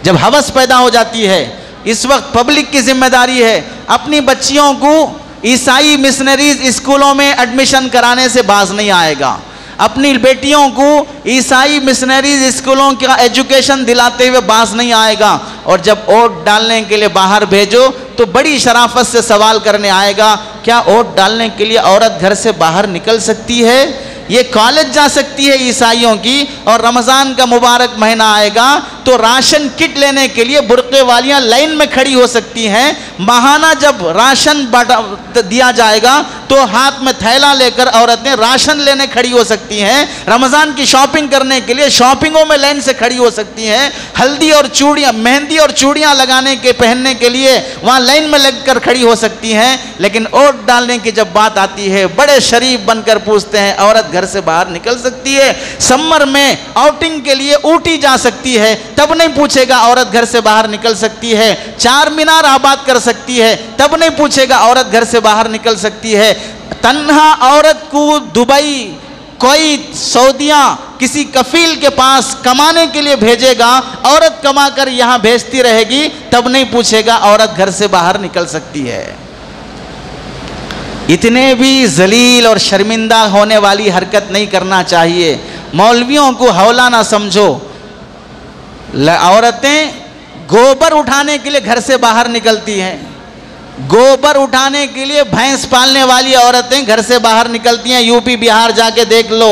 جب ہوس پیدا ہو جاتی ہے. اس وقت پبلک کی ذمہ داری ہے اپنی بچیوں کو عیسائی مشنریز اسکولوں میں ایڈمیشن کرانے سے باز نہیں آئے گا. اپنی بیٹیوں کو عیسائی مشنریز اسکولوں کا ایجوکیشن دلاتے ہوئے باز نہیں آئے گا. اور جب ووٹ ڈالنے کے لیے باہر بھیجو تو بڑی شرافت سے سوال کرنے آئے گا، کیا ووٹ ڈالنے کے لیے عورت گھر سے باہر نکل سکتی ہے؟ یہ کالج جا سکتی ہے عیسائیوں کی، اور رمضان کا مبارک مہینہ آئے گا تو راشن کٹ لینے کے لیے برقعے والیاں لائن میں کھڑی ہو سکتی ہیں. ماہانہ جب راشن دیا جائے گا تو ہاتھ میں تھیلا لے کر عورتیں راشن لینے کھڑی ہو سکتی ہیں. رمضان کی شاپنگ کرنے کے لیے شاپنگوں میں لائن سے کھڑی ہو سکتی ہیں. ہلدی اور چوڑیاں، مہندی اور چوڑیاں لگانے کے پہننے کے لیے وہاں لائن میں لگ کر کھڑی ہو سکتی ہیں. لیکن ووٹ ڈالنے کی جب بات آتی ہے بڑے شریف بن کر پوچھتے ہیں عورت گھر سے باہر نکل سکتی ہے؟ سمر میں آؤٹنگ کے لیے اوٹی جا سکتی ہے، تب نہیں پوچھے گا عورت گھر سے باہر نکل سکتی ہے. چار مینار آباد کر سکتی ہے، تب نہیں پوچھے گا عورت گھر سے باہر نکل سکتی ہے. تنہا عورت کو دبئی، کویت، سعودیہ کسی کفیل کے پاس کمانے کے لیے بھیجے گا، عورت کما کر یہاں بھیجتی رہے گی، تب نہیں پوچھے گا عورت گھر سے باہر نکل سکتی ہے. اتنے بھی ذلیل اور شرمندہ ہونے والی حرکت نہیں کرنا چاہیے. مولویوں کو حولہ نہ سمجھو. عورتیں گوبر اٹھانے کے لیے گھر سے باہر نکلتی ہیں، گوبر اٹھانے کے لیے بھینس پالنے والی عورتیں گھر سے باہر نکلتی ہیں. یو پی بہار جا کے دیکھ لو،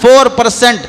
4%,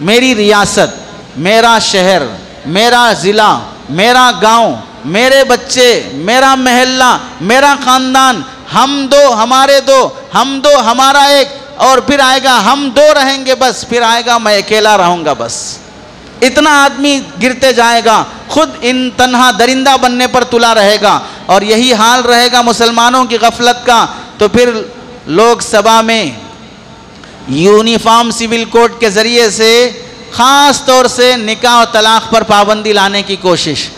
میری ریاست، میرا شہر، میرا ضلع، میرا گاؤں، میرے بچے، میرا محلہ، میرا خاندان، ہم دو ہمارے دو، ہم دو ہمارا ایک، اور پھر آئے گا ہم دو رہیں گے بس، پھر آئے گا میں اکیلا رہوں گا بس. اتنا آدمی گرتے جائے گا، خود ان تنہا درندہ بننے پر تلا رہے گا. اور یہی حال رہے گا مسلمانوں کی غفلت کا. تو پھر لوک سبھا میں یونیفارم سول کوڈ کے ذریعے سے خاص طور سے نکاح و طلاق پر پابندی لانے کی کوشش.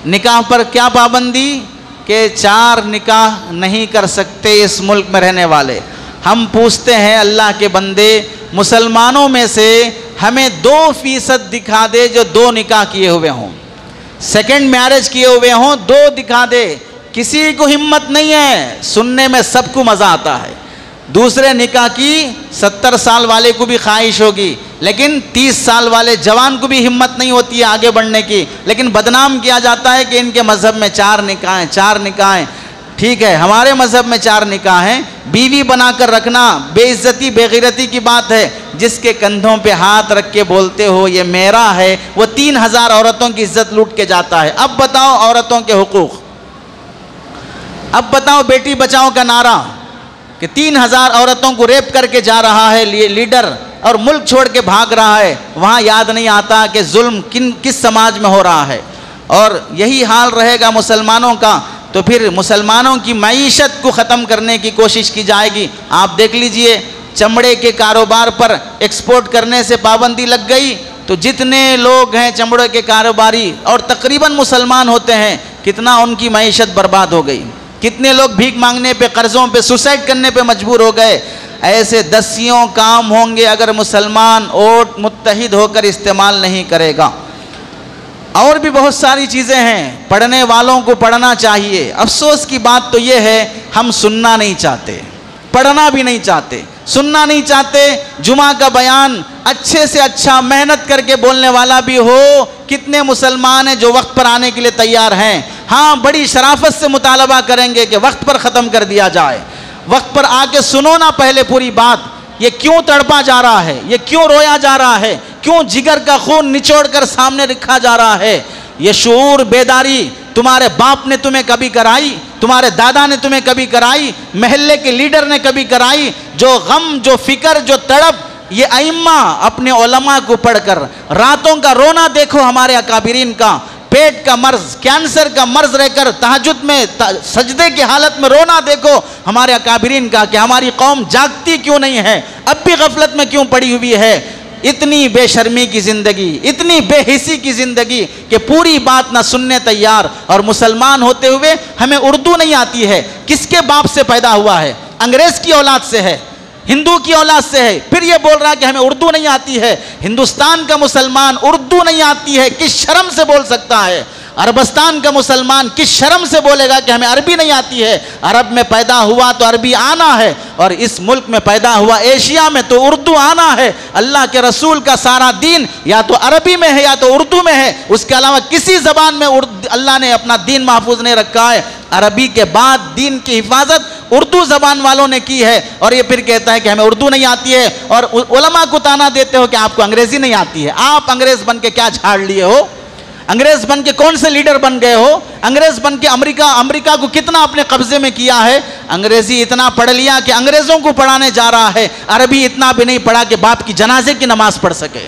نکاح پر کیا پابندی؟ کہ 4 نکاح نہیں کر سکتے اس ملک میں رہنے والے. ہم پوچھتے ہیں اللہ کے بندے، مسلمانوں میں سے ہمیں 2% دکھا دے جو 2 نکاح کیے ہوئے ہوں، سیکنڈ میرج کیے ہوئے ہوں، 2 دکھا دے. کسی کو ہمت نہیں ہے، سننے میں سب کو مزہ آتا ہے. دوسرے نکاح کی 70 سال والے کو بھی خواہش ہوگی، لیکن 30 سال والے جوان کو بھی ہمت نہیں ہوتی ہے آگے بڑھنے کی. لیکن بدنام کیا جاتا ہے کہ ان کے مذہب میں 4 نکاح ہیں، 4 نکاح ہیں. ٹھیک ہے، ہمارے مذہب میں 4 نکاح ہیں. بیوی بنا کر رکھنا بے عزتی بے غیرتی کی بات ہے. جس کے کندھوں پہ ہاتھ رکھ کے بولتے ہو یہ میرا ہے، وہ 3000 عورتوں کی عزت لوٹ کے جاتا ہے. اب بتاؤ عورتوں کے حقوق، اب بتاؤ بیٹی بچاؤ کا نعرہ کہ 3000 عورتوں کو ریپ کر کے جا رہا ہے لیڈر اور ملک چھوڑ کے بھاگ رہا ہے. وہاں یاد نہیں آتا کہ ظلم کس سماج میں ہو رہا ہے. اور یہی حال رہے گا مسلمانوں کا. تو پھر مسلمانوں کی معیشت کو ختم کرنے کی کوشش کی جائے گی. آپ دیکھ لیجئے چمڑے کے کاروبار پر ایکسپورٹ کرنے سے پابندی لگ گئی تو جتنے لوگ ہیں چمڑے کے کاروباری اور تقریباً مسلمان ہوتے ہیں، کتنا ان کی معیشت برباد ہو گئی. کتنے لوگ بھیک مانگنے پہ، قرضوں پہ، سوسائڈ کرنے پہ مجبور ہو گئے. ایسے دسیوں کام ہوں گے اگر مسلمان ووٹ متحد ہو کر استعمال نہیں کرے گا. اور بھی بہت ساری چیزیں ہیں، پڑھنے والوں کو پڑھنا چاہیے. افسوس کی بات تو یہ ہے ہم سننا نہیں چاہتے، پڑھنا بھی نہیں چاہتے، سننا نہیں چاہتے. جمعہ کا بیان اچھے سے اچھا محنت کر کے بولنے والا بھی ہو. کتنے مسلمان ہیں جو وقت پر آنے کے لیے تیار ہیں. ہاں بڑی شرافت سے مطالبہ کریں گے کہ وقت پر ختم کر دیا جائے. وقت پر آ کے سنو نا پہلے پوری بات. یہ کیوں تڑپا جا رہا ہے، یہ کیوں رویا جا رہا ہے، کیوں جگر کا خون نچوڑ کر سامنے رکھا جا رہا ہے. یہ شعور بیداری تمہارے باپ نے تمہیں کبھی کرائی؟ تمہارے دادا نے تمہیں کبھی کرائی؟ محلے کے لیڈر نے کبھی کرائی؟ جو غم، جو فکر، جو تڑپ یہ ائمہ اپنے علماء کو پڑھ کر، راتوں کا رونا دیکھو ہمارے اکابرین کا، پیٹ کا مرض، کینسر کا مرض رہ کر تہجد میں سجدے کی حالت میں رونا دیکھو ہمارے اکابرین کا کہ ہماری قوم جاگتی کیوں نہیں ہے، اب بھی غفلت میں کیوں پڑی ہوئی ہے. اتنی بے شرمی کی زندگی، اتنی بے حسی کی زندگی کہ پوری بات نہ سننے تیار. اور مسلمان ہوتے ہوئے ہمیں اردو نہیں آتی ہے. کس کے باپ سے پیدا ہوا ہے؟ انگریز کی اولاد سے ہے، ہندو کی اولاد سے ہے. پھر یہ بول رہا ہے کہ ہمیں اردو نہیں آتی ہے. ہندوستان کا مسلمان اردو نہیں آتی ہے کس شرم سے بول سکتا ہے؟ عربستان کا مسلمان کس شرم سے بولے گا کہ ہمیں عربی نہیں آتی ہے؟ عرب میں پیدا ہوا تو عربی آنا ہے، اور اس ملک میں پیدا ہوا ایشیا میں تو اردو آنا ہے. اللہ کے رسول کا سارا دین یا تو عربی میں ہے یا تو اردو میں ہے. اس کے علاوہ کسی زبان میں اللہ نے اپنا دین محفوظ نہیں رکھا ہے. عربی کے بعد دین کی حفاظت اردو زبان والوں نے کی ہے. اور یہ پھر کہتا ہے کہ ہمیں اردو نہیں آتی ہے، اور علماء کو تانا دیتے ہو کہ آپ کو انگریزی نہیں آتی ہے. آپ انگریز بن کے کیا جھاڑ لیے ہو؟ انگریز بن کے کون سے لیڈر بن گئے ہو؟ انگریز بن کے امریکہ کو کتنا اپنے قبضے میں کیا ہے؟ انگریزی اتنا پڑھ لیا کہ انگریزوں کو پڑھانے جا رہا ہے. عربی اتنا بھی نہیں پڑھا کہ باپ کی جنازے کی نماز پڑھ سکے.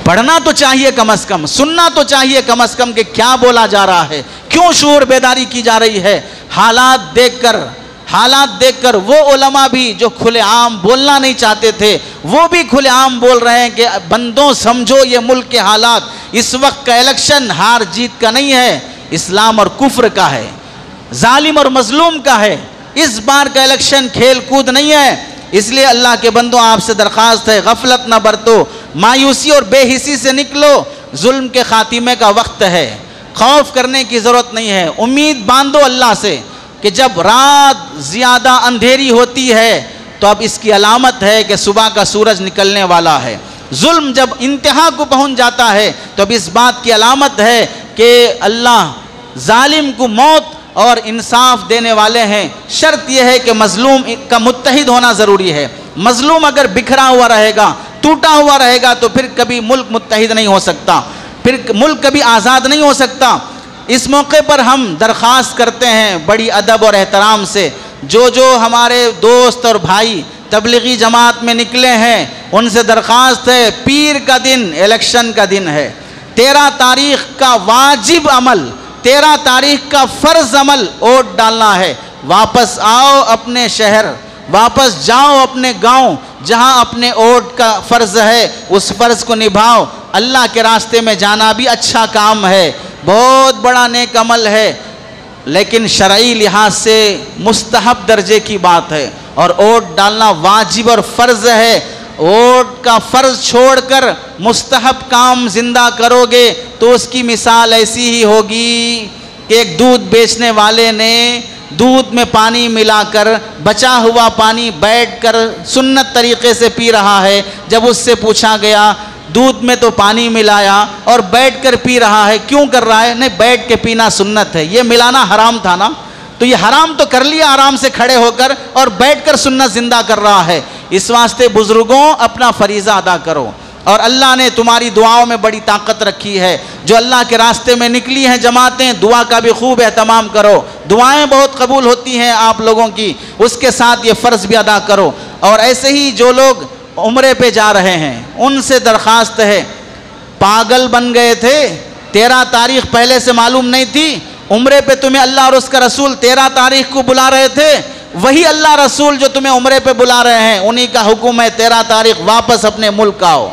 پڑھنا تو چاہیے کم از کم، سننا تو چاہیے کم از کم کہ کیا بولا جا رہا ہے، کیوں شعور بیداری کی جا رہی ہے. حالات دیکھ کر وہ علماء بھی جو کھلے عام بولنا نہیں چاہتے تھے وہ بھی کھلے عام بول رہے ہیں کہ بندوں سمجھو یہ ملک کے حالات. اس وقت کا الیکشن ہار جیت کا نہیں ہے، اسلام اور کفر کا ہے، ظالم اور مظلوم کا ہے. اس بار کا الیکشن کھیل کود نہیں ہے. اس لیے اللہ کے بندوں آپ سے درخواست ہے غفلت نہ برتو، مایوسی اور بے حسی سے نکلو. ظلم کے خاتمے کا وقت ہے، خوف کرنے کی ضرورت نہیں ہے. امید باندھو اللہ سے کہ جب رات زیادہ اندھیری ہوتی ہے تو اب اس کی علامت ہے کہ صبح کا سورج نکلنے والا ہے. ظلم جب انتہا کو پہنچ جاتا ہے تو اب اس بات کی علامت ہے کہ اللہ ظالم کو موت اور انصاف دینے والے ہیں. شرط یہ ہے کہ مظلوم کا متحد ہونا ضروری ہے. مظلوم اگر بکھرا ہوا رہے گا، ٹوٹا ہوا رہے گا تو پھر کبھی ملک متحد نہیں ہو سکتا، پھر ملک کبھی آزاد نہیں ہو سکتا۔ اس موقع پر ہم درخواست کرتے ہیں بڑی ادب اور احترام سے، جو ہمارے دوست اور بھائی تبلیغی جماعت میں نکلے ہیں ان سے درخواست ہے، پیر کا دن الیکشن کا دن ہے، 13 تاریخ کا واجب عمل، 13 تاریخ کا فرض عمل ووٹ ڈالنا ہے۔ واپس آؤ اپنے شہر، واپس جاؤ اپنے گاؤں جہاں اپنے ووٹ کا فرض ہے، اس فرض کو نبھاؤ۔ اللہ کے راستے میں جانا بھی اچھا کام ہے، بہت بڑا نیک عمل ہے، لیکن شرعی لحاظ سے مستحب درجے کی بات ہے، اور ووٹ ڈالنا واجب اور فرض ہے۔ ووٹ کا فرض چھوڑ کر مستحب کام زندہ کرو گے تو اس کی مثال ایسی ہی ہوگی کہ ایک دودھ بیچنے والے نے دودھ میں پانی ملا کر بچا ہوا پانی بیٹھ کر سنت طریقے سے پی رہا ہے۔ جب اس سے پوچھا گیا دودھ میں تو پانی ملایا اور بیٹھ کر پی رہا ہے، کیوں کر رہا ہے؟ نہیں، بیٹھ کے پینا سنت ہے، یہ ملانا حرام تھا نا، تو یہ حرام تو کر لیا آرام سے کھڑے ہو کر، اور بیٹھ کر سنت زندہ کر رہا ہے۔ اس واسطے بزرگوں اپنا فریضہ ادا کرو، اور اللہ نے تمہاری دعاؤں میں بڑی طاقت رکھی ہے۔ جو اللہ کے راستے میں نکلی ہیں جماعتیں، دعا کا بھی خوب اہتمام کرو، دعائیں بہت قبول ہوتی ہیں آپ لوگوں کی، اس کے ساتھ یہ فرض بھی ادا کرو۔ اور ایسے ہی جو لوگ عمرے پہ جا رہے ہیں ان سے درخواست ہے، پاگل بن گئے تھے، 13 تاریخ پہلے سے معلوم نہیں تھی، عمرے پہ تمہیں اللہ اور اس کا رسول 13 تاریخ کو بلا رہے تھے، وہی اللہ رسول جو تمہیں عمرے پہ بلا رہے ہیں انہی کا حکم ہے 13 تاریخ واپس اپنے ملک آؤ۔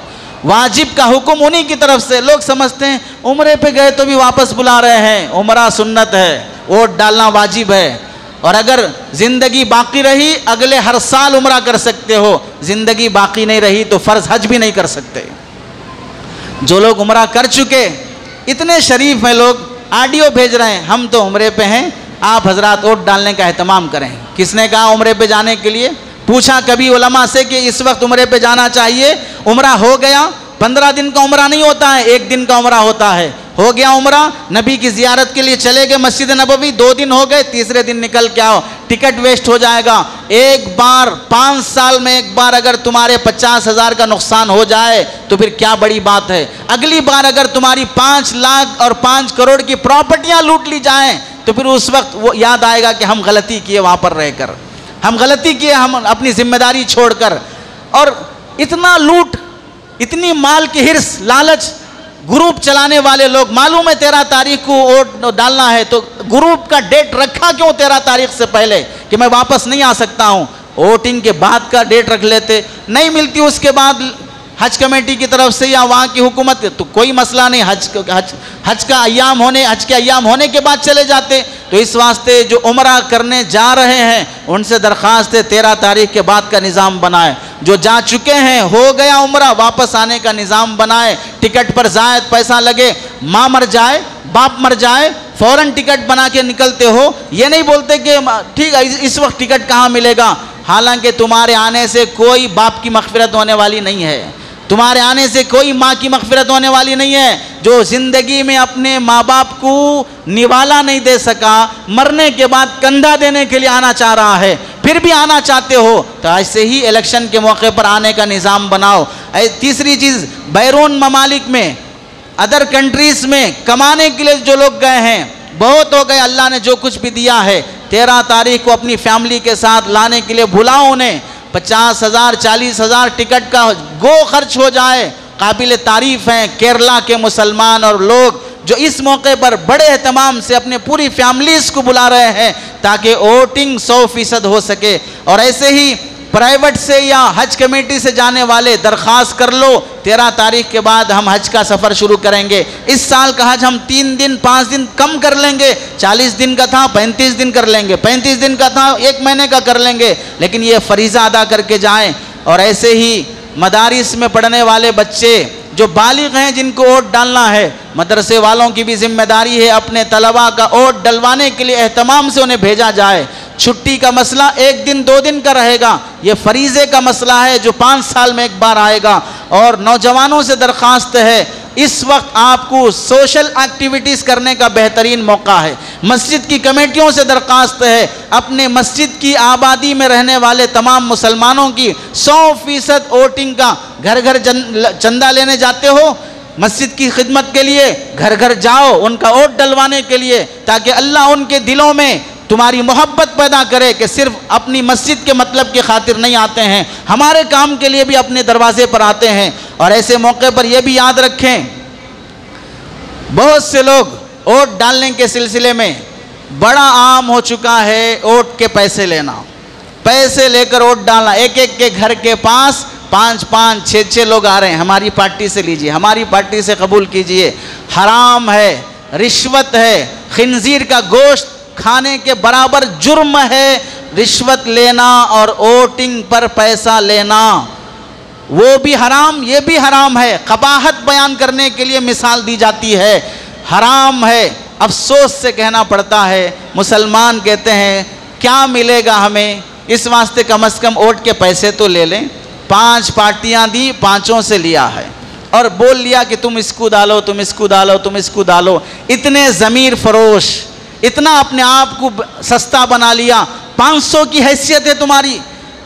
واجب کا حکم انہی کی طرف سے۔ لوگ سمجھتے ہیں عمرے پہ گئے تو بھی واپس بلا رہے ہیں، عمرہ سنت ہے، ووٹ ڈالنا واجب ہے، اور اگر زندگی باقی رہی اگلے ہر سال عمرہ کر سکتے ہو، زندگی باقی نہیں رہی تو فرض حج بھی نہیں کر سکتے۔ جو لوگ عمرہ کر چکے اتنے شریف ہیں، لوگ آڈیو بھیج رہے ہیں، ہم تو عمرے پہ ہیں، آپ حضرات ووٹ ڈالنے کا اہتمام کریں۔ کس نے کہا عمرے پہ جانے کے لیے؟ پوچھا کبھی علماء سے کہ اس وقت عمرے پہ جانا چاہیے؟ عمرہ ہو گیا، 15 دن کا عمرہ نہیں ہوتا ہے، 1 دن کا عمرہ ہوتا ہے۔ ہو گیا عمرہ، نبی کی زیارت کے لیے چلے گئے مسجد نبوی، 2 دن ہو گئے، تیسرے دن نکل کے آؤ، ٹکٹ ویسٹ ہو جائے گا۔ ایک بار 5 سال میں ایک بار اگر تمہارے 50,000 کا نقصان ہو جائے تو پھر کیا بڑی بات ہے؟ اگلی بار اگر تمہاری 5 لاکھ اور 5 کروڑ کی پراپرٹیاں لوٹ لی جائیں تو پھر اس وقت وہ یاد آئے گا کہ ہم غلطی کیے وہاں پر رہ کر، ہم غلطی کیے ہم اپنی ذمہ داری چھوڑ کر۔ اور اتنا لوٹ، اتنی مال کی ہرس، لالچ، گروپ چلانے والے لوگ، معلوم ہے 13 تاریخ کو ووٹ ڈالنا ہے تو گروپ کا ڈیٹ رکھا کیوں 13 تاریخ سے پہلے کہ میں واپس نہیں آ سکتا ہوں؟ ووٹنگ کے بعد کا ڈیٹ رکھ لیتے، نہیں ملتی اس کے بعد حج کمیٹی کی طرف سے یا وہاں کی حکومت تو کوئی مسئلہ نہیں، حج کے ایام ہونے کے بعد چلے جاتے۔ تو اس واسطے جو عمرہ کرنے جا رہے ہیں ان سے درخواست ہے 13 تاریخ کے بعد کا نظام بنائے، جو جا چکے ہیں ہو گیا عمرہ واپس آنے کا نظام بنائے، ٹکٹ پر زائد پیسہ لگے، ماں مر جائے باپ مر جائے فوراً ٹکٹ بنا کے نکلتے ہو، یہ نہیں بولتے کہ ٹھیک ہے اس وقت ٹکٹ کہاں ملے گا، حالانکہ تمہارے آنے سے کوئی باپ کی مغفرت ہونے والی نہیں ہے، تمہارے آنے سے کوئی ماں کی مغفرت ہونے والی نہیں ہے۔ جو زندگی میں اپنے ماں باپ کو نوالا نہیں دے سکا، مرنے کے بعد کندھا دینے کے لیے آنا چاہ رہا ہے، پھر بھی آنا چاہتے ہو تو ایسے ہی الیکشن کے موقع پر آنے کا نظام بناؤ۔ تیسری چیز، بیرون ممالک میں، ادر کنٹریز میں کمانے کے لیے جو لوگ گئے ہیں بہت ہو گئے، اللہ نے جو کچھ بھی دیا ہے 13 تاریخ کو اپنی فیملی کے ساتھ لانے کے لیے بھلاؤ انہیں، 50,000 40,000 ٹکٹ کا گو خرچ ہو جائے، قابل تعریف ہیں کیرلا کے مسلمان اور لوگ جو اس موقع پر بڑے اہتمام سے اپنے پوری فیملیز کو بلا رہے ہیں تاکہ ووٹنگ 100% ہو سکے۔ اور ایسے ہی پرائیویٹ سے یا حج کمیٹی سے جانے والے درخواست کر لو، 13 تاریخ کے بعد ہم حج کا سفر شروع کریں گے۔ اس سال کا حج ہم 3 دن 5 دن کم کر لیں گے، 40 دن کا تھا 35 دن کر لیں گے، 35 دن کا تھا 1 مہینے کا کر لیں گے، لیکن یہ فریضہ ادا کر کے جائیں۔ اور ایسے ہی مدارس میں پڑھنے والے بچے جو بالغ ہیں جن کو ووٹ ڈالنا ہے، مدرسے والوں کی بھی ذمہ داری ہے اپنے طلباء کا ووٹ ڈلوانے کے لیے اہتمام سے انہیں بھیجا جائے۔ چھٹی کا مسئلہ 1 دن 2 دن کا رہے گا، یہ فریضے کا مسئلہ ہے جو 5 سال میں ایک بار آئے گا۔ اور نوجوانوں سے درخواست ہے اس وقت آپ کو سوشل ایکٹیویٹیز کرنے کا بہترین موقع ہے۔ مسجد کی کمیٹیوں سے درخواست ہے، اپنے مسجد کی آبادی میں رہنے والے تمام مسلمانوں کی 100% ووٹنگ کا گھر گھر چندہ لینے جاتے ہو، مسجد کی خدمت کے لیے گھر گھر جاؤ ان کا ووٹ ڈلوانے کے لیے، تاکہ اللہ ان کے دلوں میں تمہاری محبت پیدا کرے کہ صرف اپنی مسجد کے مطلب کی خاطر نہیں آتے ہیں، ہمارے کام کے لیے بھی اپنے دروازے پر آتے ہیں۔ اور ایسے موقع پر یہ بھی یاد رکھیں، بہت سے لوگ ووٹ ڈالنے کے سلسلے میں بڑا عام ہو چکا ہے ووٹ کے پیسے لینا، پیسے لے کر ووٹ ڈالنا۔ ایک ایک کے گھر کے پاس 5 6 لوگ آ رہے ہیں، ہماری پارٹی سے لیجئے، ہماری پارٹی سے قبول کیجئے۔ حرام ہے، رشوت ہے، خنزیر کا گوشت کھانے کے برابر جرم ہے رشوت لینا اور ووٹنگ پر پیسہ لینا، وہ بھی حرام، یہ بھی حرام ہے۔ قباحت بیان کرنے کے لیے مثال دی جاتی ہے، حرام ہے۔ افسوس سے کہنا پڑتا ہے، مسلمان کہتے ہیں کیا ملے گا ہمیں، اس واسطے کم از کم ووٹ کے پیسے تو لے لیں۔ 5 پارٹیاں دی، 5 سے لیا ہے اور بول لیا کہ تم اس کو ڈالو، تم اس کو ڈالو، تم اس کو ڈالو۔ اتنے ضمیر فروش، اتنا اپنے آپ کو سستا بنا لیا۔ 500 کی حیثیت ہے تمہاری،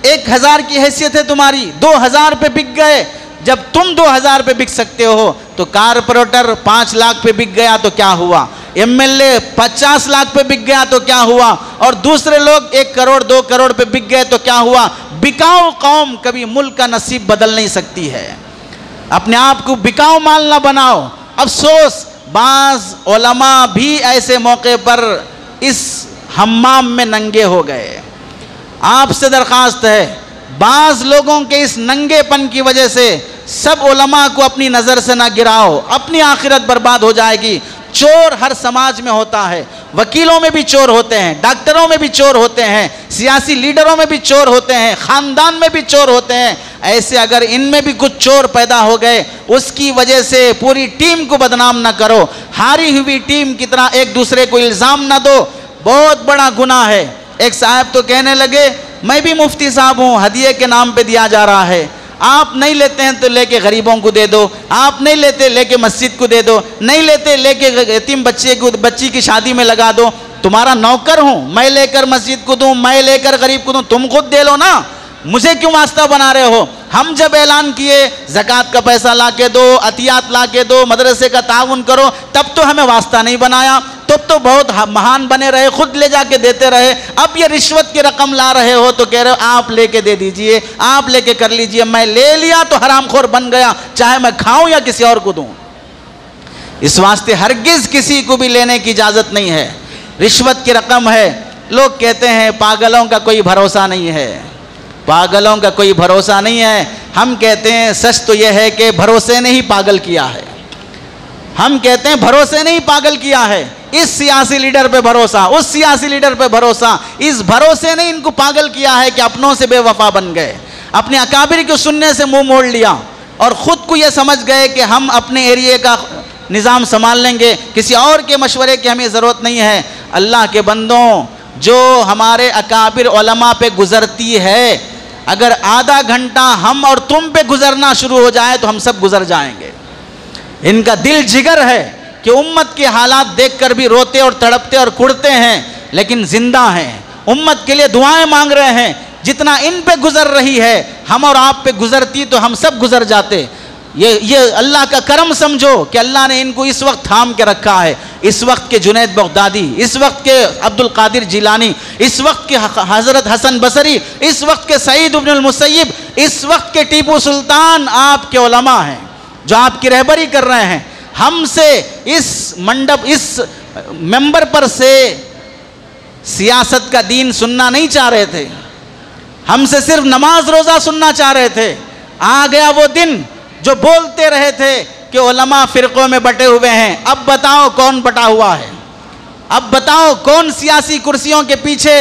1000 کی حیثیت ہے تمہاری، 2000 پہ بک گئے۔ جب تم 2000 پہ بک سکتے ہو تو کارپوریٹر 5 لاکھ پہ بک گیا تو کیا ہوا، MLA 50 لاکھ پہ بک گیا تو کیا ہوا، اور دوسرے لوگ 1 کروڑ 2 کروڑ پہ بک گئے تو کیا ہوا۔ بکاؤ قوم کبھی ملک کا نصیب بدل نہیں سکتی ہے۔ اپنے آپ کو بکاؤ مال نہ بناؤ۔ افسوس، بعض علماء بھی ایسے موقع پر اس حمام میں ننگے ہو گئے۔ آپ سے درخواست ہے، بعض لوگوں کے اس ننگے پن کی وجہ سے سب علماء کو اپنی نظر سے نہ گراؤ، اپنی آخرت برباد ہو جائے گی۔ چور ہر سماج میں ہوتا ہے، وکیلوں میں بھی چور ہوتے ہیں، ڈاکٹروں میں بھی چور ہوتے ہیں، سیاسی لیڈروں میں بھی چور ہوتے ہیں، خاندان میں بھی چور ہوتے ہیں۔ ایسے اگر ان میں بھی کچھ چور پیدا ہو گئے، اس کی وجہ سے پوری ٹیم کو بدنام نہ کرو، ہاری ہوئی ٹیم کی طرح ایک دوسرے کو الزام نہ دو، بہت بڑا گناہ ہے۔ ایک صاحب تو کہنے لگے میں بھی مفتی صاحب ہوں، ہدیے کے نام پہ دیا جا رہا ہے، آپ نہیں لیتے ہیں تو لے کے غریبوں کو دے دو، آپ نہیں لیتے لے کے مسجد کو دے دو، نہیں لیتے لے کے یتیم بچی کی شادی میں لگا دو۔ تمہارا نوکر ہوں، میں لے کر مسجد کو دوں، میں لے کر غریب کو دوں، تم خود دے لو نا، مجھے کیوں واسطہ بنا رہے ہو؟ ہم جب اعلان کیے زکوٰۃ کا پیسہ لا کے دو، عطیات لا کے دو، مدرسے کا تعاون کرو، تب تو ہمیں واسطہ نہیں بنایا، تب تو بہت مہان بنے رہے، خود لے جا کے دیتے رہے۔ اب یہ رشوت کی رقم لا رہے ہو تو کہہ رہے ہو آپ لے کے دے دیجئے، آپ لے کے کر لیجئے۔ میں لے لیا تو حرام خور بن گیا، چاہے میں کھاؤں یا کسی اور کو دوں۔ اس واسطے ہرگز کسی کو بھی لینے کی اجازت نہیں ہے، رشوت کی رقم ہے۔ لوگ کہتے ہیں پاگلوں کا کوئی بھروسہ نہیں ہے، پاگلوں کا کوئی بھروسہ نہیں ہے۔ ہم کہتے ہیں سچ تو یہ ہے کہ بھروسے نے ہی پاگل کیا ہے، ہم کہتے ہیں بھروسے نے ہی پاگل کیا ہے۔ اس سیاسی لیڈر پہ بھروسہ، اس سیاسی لیڈر پہ بھروسہ، اس بھروسے نے ان کو پاگل کیا ہے کہ اپنوں سے بے وفا بن گئے، اپنے اکابر کو سننے سے منہ موڑ لیا، اور خود کو یہ سمجھ گئے کہ ہم اپنے ایریے کا نظام سنبھال لیں گے، کسی اور کے مشورے کی ہمیں ضرورت نہیں ہے۔ اللہ کے بندوں، جو ہمارے اکابر علماء پہ گزرتی ہے، اگر آدھا گھنٹہ ہم اور تم پہ گزرنا شروع ہو جائے تو ہم سب گزر جائیں گے۔ ان کا دل جگر ہے کہ امت کے حالات دیکھ کر بھی روتے اور تڑپتے اور کڑتے ہیں، لیکن زندہ ہیں، امت کے لیے دعائیں مانگ رہے ہیں۔ جتنا ان پہ گزر رہی ہے، ہم اور آپ پہ گزرتی تو ہم سب گزر جاتے۔ یہ اللہ کا کرم سمجھو کہ اللہ نے ان کو اس وقت تھام کے رکھا ہے، اس وقت کے جنید بغدادی، اس وقت کے عبد القادر جیلانی، اس وقت کے حضرت حسن بصری، اس وقت کے سعید بن المسیب، اس وقت کے ٹیپو سلطان آپ کے علماء ہیں جو آپ کی رہبری کر رہے ہیں۔ ہم سے اس منڈپ، اس ممبر پر سے سیاست کا دین سننا نہیں چاہ رہے تھے، ہم سے صرف نماز روزہ سننا چاہ رہے تھے۔ آ گیا وہ دن جو بولتے رہے تھے کہ علماء فرقوں میں بٹے ہوئے ہیں، اب بتاؤ کون بٹا ہوا ہے، اب بتاؤ کون سیاسی کرسیوں کے پیچھے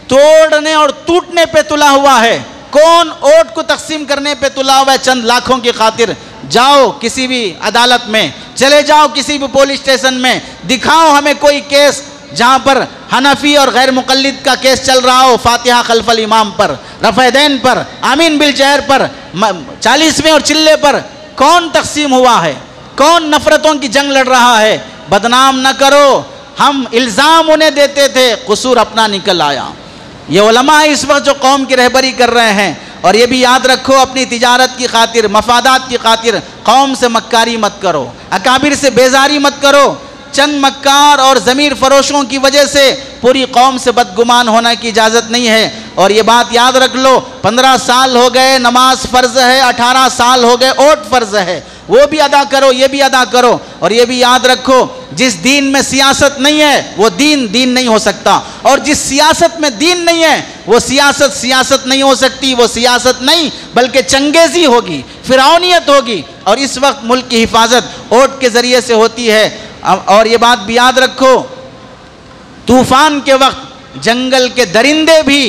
توڑنے اور ٹوٹنے پہ تلا ہوا ہے، کون ووٹ کو تقسیم کرنے پہ تلا ہوا ہے چند لاکھوں کی خاطر۔ جاؤ کسی بھی عدالت میں، چلے جاؤ کسی بھی پولیس اسٹیشن میں، دکھاؤ ہمیں کوئی کیس جہاں پر حنفی اور غیر مقلد کا کیس چل رہا ہو، فاتحہ خلف الامام پر، رفع دین پر، آمین بالجہر پر، 40ویں اور چلے پر کون تقسیم ہوا ہے؟ کون نفرتوں کی جنگ لڑ رہا ہے؟ بدنام نہ کرو، ہم الزام انہیں دیتے تھے، قصور اپنا نکل آیا۔ یہ علماء اس وقت جو قوم کی رہبری کر رہے ہیں، اور یہ بھی یاد رکھو اپنی تجارت کی خاطر، مفادات کی خاطر قوم سے مکاری مت کرو، اکابر سے بیزاری مت کرو۔ چند مکار اور ضمیر فروشوں کی وجہ سے پوری قوم سے بدگمان ہونے کی اجازت نہیں ہے۔ اور یہ بات یاد رکھ لو، 15 سال ہو گئے نماز فرض ہے، 18 سال ہو گئے ووٹ فرض ہے، وہ بھی ادا کرو، یہ بھی ادا کرو۔ اور یہ بھی یاد رکھو، جس دین میں سیاست نہیں ہے وہ دین نہیں ہو سکتا، اور جس سیاست میں دین نہیں ہے وہ سیاست نہیں ہو سکتی۔ وہ سیاست نہیں بلکہ چنگیزی ہوگی، فرعونیت ہوگی، اور اس وقت ملک کی حفاظت ووٹ کے ذریعے سے ہوتی ہے۔ اور یہ بات بھی یاد رکھو، طوفان کے وقت جنگل کے درندے بھی